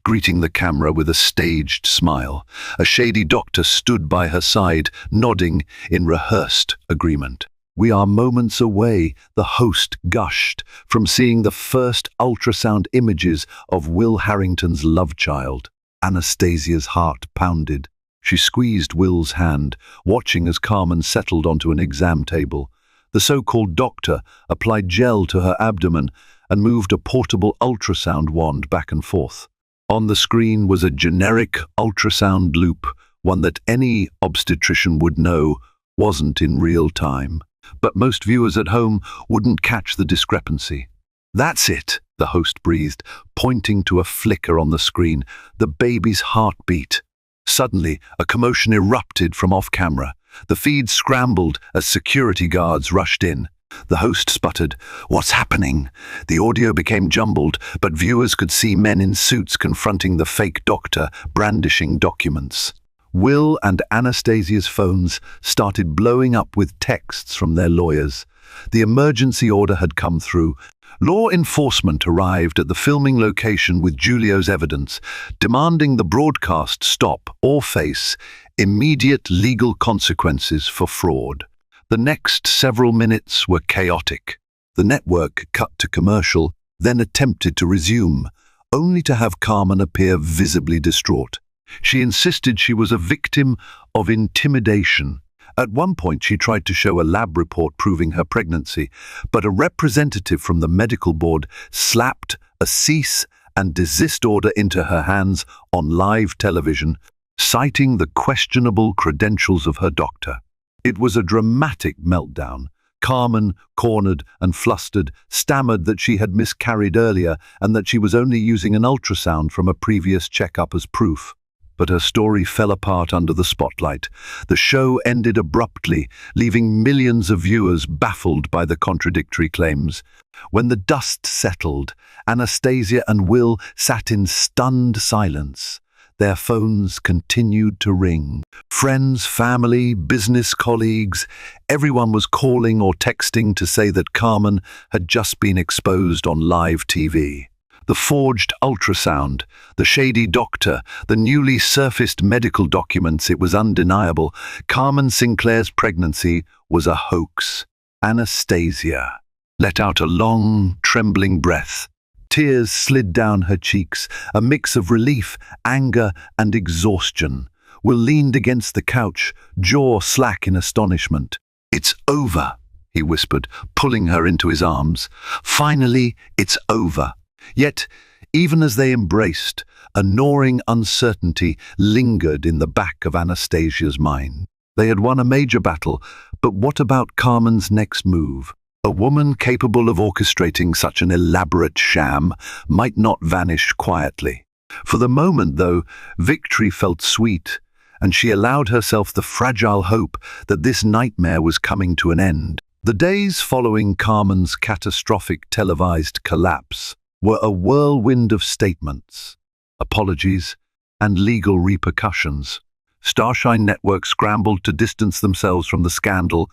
greeting the camera with a staged smile. A shady doctor stood by her side, nodding in rehearsed agreement. "We are moments away," the host gushed, "from seeing the first ultrasound images of Will Harrington's love child." Anastasia's heart pounded. She squeezed Will's hand, watching as Carmen settled onto an exam table. The so-called doctor applied gel to her abdomen and moved a portable ultrasound wand back and forth. On the screen was a generic ultrasound loop, one that any obstetrician would know wasn't in real time. But most viewers at home wouldn't catch the discrepancy. "That's it," the host breathed, pointing to a flicker on the screen, the baby's heartbeat. Suddenly, a commotion erupted from off-camera. The feed scrambled as security guards rushed in. The host sputtered, "What's happening?" The audio became jumbled, but viewers could see men in suits confronting the fake doctor, brandishing documents. Will and Anastasia's phones started blowing up with texts from their lawyers. The emergency order had come through. Law enforcement arrived at the filming location with Julio's evidence, demanding the broadcast stop or face immediate legal consequences for fraud. The next several minutes were chaotic. The network cut to commercial, then attempted to resume, only to have Carmen appear visibly distraught. She insisted she was a victim of intimidation. At one point, she tried to show a lab report proving her pregnancy, but a representative from the medical board slapped a cease and desist order into her hands on live television, citing the questionable credentials of her doctor. It was a dramatic meltdown. Carmen, cornered and flustered, stammered that she had miscarried earlier and that she was only using an ultrasound from a previous checkup as proof. But her story fell apart under the spotlight. The show ended abruptly, leaving millions of viewers baffled by the contradictory claims. When the dust settled, Anastasia and Will sat in stunned silence. Their phones continued to ring. Friends, family, business colleagues, everyone was calling or texting to say that Carmen had just been exposed on live TV. The forged ultrasound, the shady doctor, the newly surfaced medical documents, it was undeniable. Carmen Sinclair's pregnancy was a hoax. Anastasia let out a long, trembling breath. Tears slid down her cheeks, a mix of relief, anger, and exhaustion. Will leaned against the couch, jaw slack in astonishment. "It's over," he whispered, pulling her into his arms. "Finally, it's over." Yet, even as they embraced, a gnawing uncertainty lingered in the back of Anastasia's mind. They had won a major battle, but what about Carmen's next move? A woman capable of orchestrating such an elaborate sham might not vanish quietly. For the moment, though, victory felt sweet, and she allowed herself the fragile hope that this nightmare was coming to an end. The days following Carmen's catastrophic televised collapse were a whirlwind of statements, apologies, and legal repercussions. Starshine Network scrambled to distance themselves from the scandal,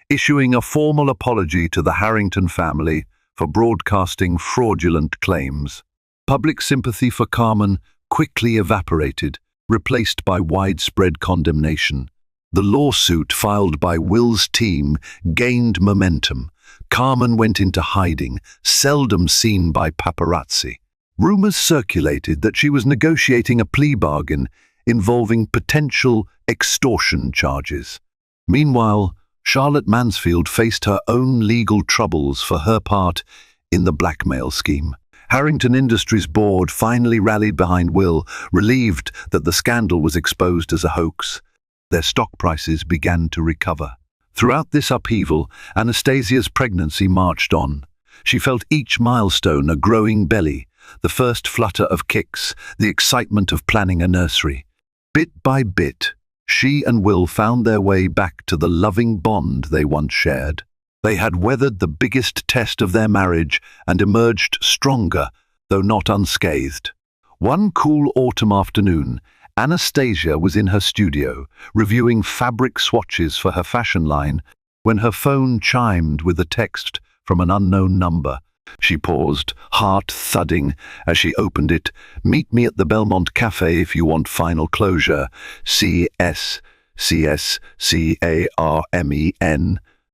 issuing a formal apology to the Harrington family for broadcasting fraudulent claims. Public sympathy for Carmen quickly evaporated, replaced by widespread condemnation. The lawsuit filed by Will's team gained momentum. Carmen went into hiding, seldom seen by paparazzi. Rumors circulated that she was negotiating a plea bargain involving potential extortion charges. Meanwhile, Charlotte Mansfield faced her own legal troubles for her part in the blackmail scheme. Harrington Industries board finally rallied behind Will, relieved that the scandal was exposed as a hoax. Their stock prices began to recover. Throughout this upheaval, Anastasia's pregnancy marched on. She felt each milestone a growing belly, the first flutter of kicks, the excitement of planning a nursery. Bit by bit, she and Will found their way back to the loving bond they once shared. They had weathered the biggest test of their marriage and emerged stronger, though not unscathed. One cool autumn afternoon, Anastasia was in her studio, reviewing fabric swatches for her fashion line, when her phone chimed with a text from an unknown number. She paused, heart thudding, as she opened it. "Meet me at the Belmont Cafe if you want final closure. C.S.C.S.C.A.R.M.E.N.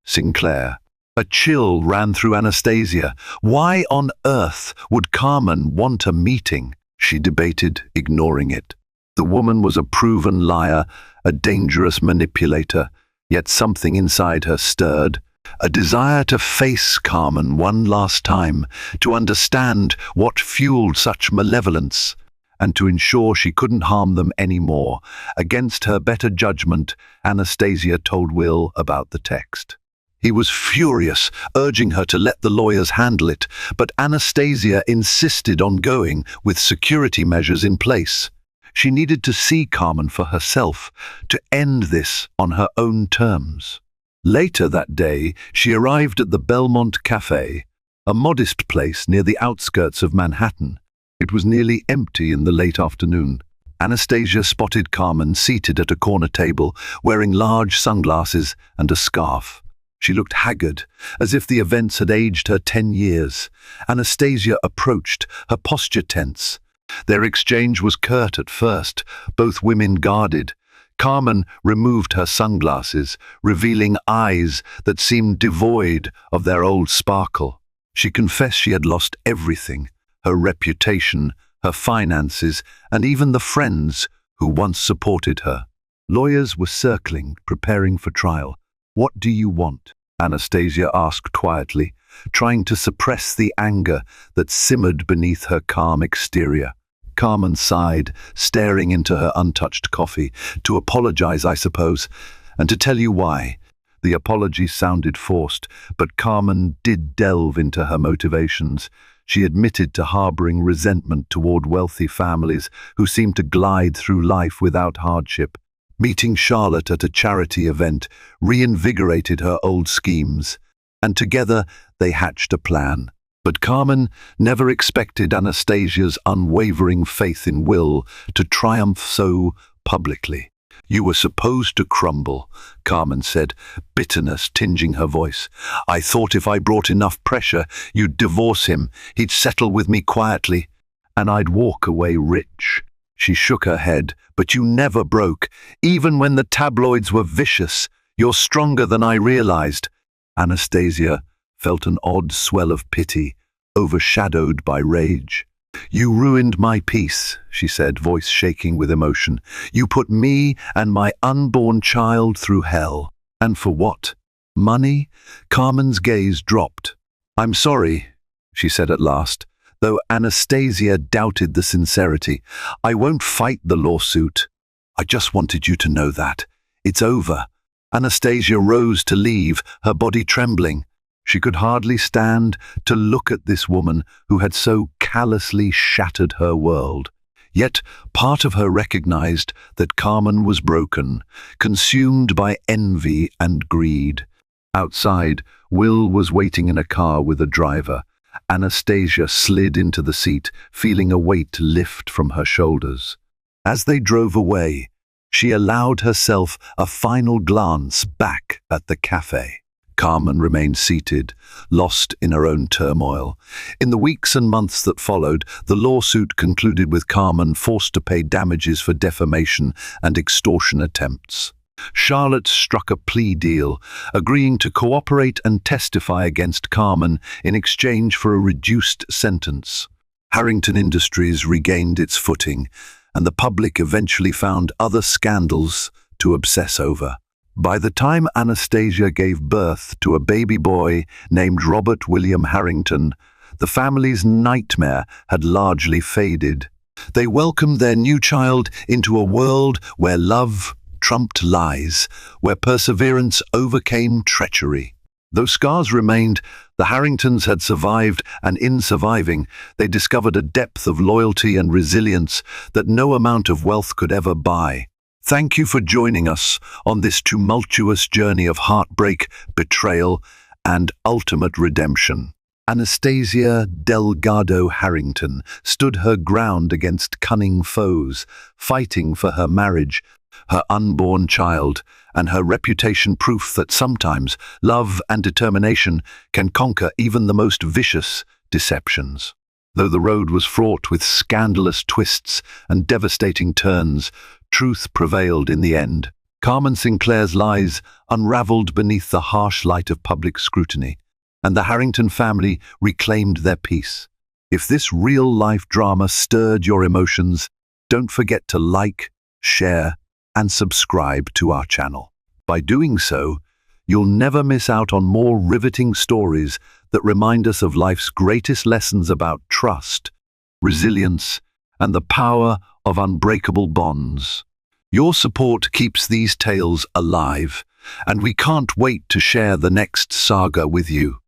Sinclair." A chill ran through Anastasia. Why on earth would Carmen want a meeting? She debated, ignoring it. The woman was a proven liar, a dangerous manipulator, yet something inside her stirred. A desire to face Carmen one last time, to understand what fueled such malevolence, and to ensure she couldn't harm them anymore. Against her better judgment, Anastasia told Will about the text. He was furious, urging her to let the lawyers handle it, but Anastasia insisted on going with security measures in place. She needed to see Carmen for herself, to end this on her own terms. Later that day, she arrived at the Belmont Cafe, a modest place near the outskirts of Manhattan. It was nearly empty in the late afternoon. Anastasia spotted Carmen seated at a corner table, wearing large sunglasses and a scarf. She looked haggard, as if the events had aged her 10 years. Anastasia approached, her posture tense. Their exchange was curt at first, both women guarded. Carmen removed her sunglasses, revealing eyes that seemed devoid of their old sparkle. She confessed she had lost everything: her reputation, her finances, and even the friends who once supported her. Lawyers were circling, preparing for trial. "What do you want?" Anastasia asked quietly, trying to suppress the anger that simmered beneath her calm exterior. Carmen sighed, staring into her untouched coffee. "To apologize, I suppose, and to tell you why." The apology sounded forced, but Carmen did delve into her motivations. She admitted to harboring resentment toward wealthy families who seemed to glide through life without hardship. Meeting Charlotte at a charity event reinvigorated her old schemes, and together they hatched a plan. But Carmen never expected Anastasia's unwavering faith in Will to triumph so publicly. "You were supposed to crumble," Carmen said, bitterness tinging her voice. "I thought if I brought enough pressure, you'd divorce him, he'd settle with me quietly, and I'd walk away rich." She shook her head. "But you never broke, even when the tabloids were vicious. You're stronger than I realized." Anastasia felt an odd swell of pity, overshadowed by rage. "You ruined my peace," she said, voice shaking with emotion. "You put me and my unborn child through hell. And for what? Money?" Carmen's gaze dropped. "I'm sorry," she said at last, though Anastasia doubted the sincerity. "I won't fight the lawsuit. I just wanted you to know that. It's over." Anastasia rose to leave, her body trembling. She could hardly stand to look at this woman who had so callously shattered her world. Yet part of her recognized that Carmen was broken, consumed by envy and greed. Outside, Will was waiting in a car with a driver. Anastasia slid into the seat, feeling a weight lift from her shoulders. As they drove away, she allowed herself a final glance back at the cafe. Carmen remained seated, lost in her own turmoil. In the weeks and months that followed, the lawsuit concluded with Carmen forced to pay damages for defamation and extortion attempts. Charlotte struck a plea deal, agreeing to cooperate and testify against Carmen in exchange for a reduced sentence. Harrington Industries regained its footing, and the public eventually found other scandals to obsess over. By the time Anastasia gave birth to a baby boy named Robert William Harrington, the family's nightmare had largely faded. They welcomed their new child into a world where love trumped lies, where perseverance overcame treachery. Though scars remained, the Harringtons had survived, and in surviving, they discovered a depth of loyalty and resilience that no amount of wealth could ever buy. Thank you for joining us on this tumultuous journey of heartbreak, betrayal, and ultimate redemption. Anastasia Delgado Harrington stood her ground against cunning foes, fighting for her marriage, her unborn child, and her reputation, proof that sometimes love and determination can conquer even the most vicious deceptions. Though the road was fraught with scandalous twists and devastating turns, truth prevailed in the end. Carmen Sinclair's lies unraveled beneath the harsh light of public scrutiny, and the Harrington family reclaimed their peace. If this real-life drama stirred your emotions, don't forget to like, share, and subscribe to our channel. By doing so, you'll never miss out on more riveting stories that remind us of life's greatest lessons about trust, resilience, and the power of unbreakable bonds. Your support keeps these tales alive, and we can't wait to share the next saga with you.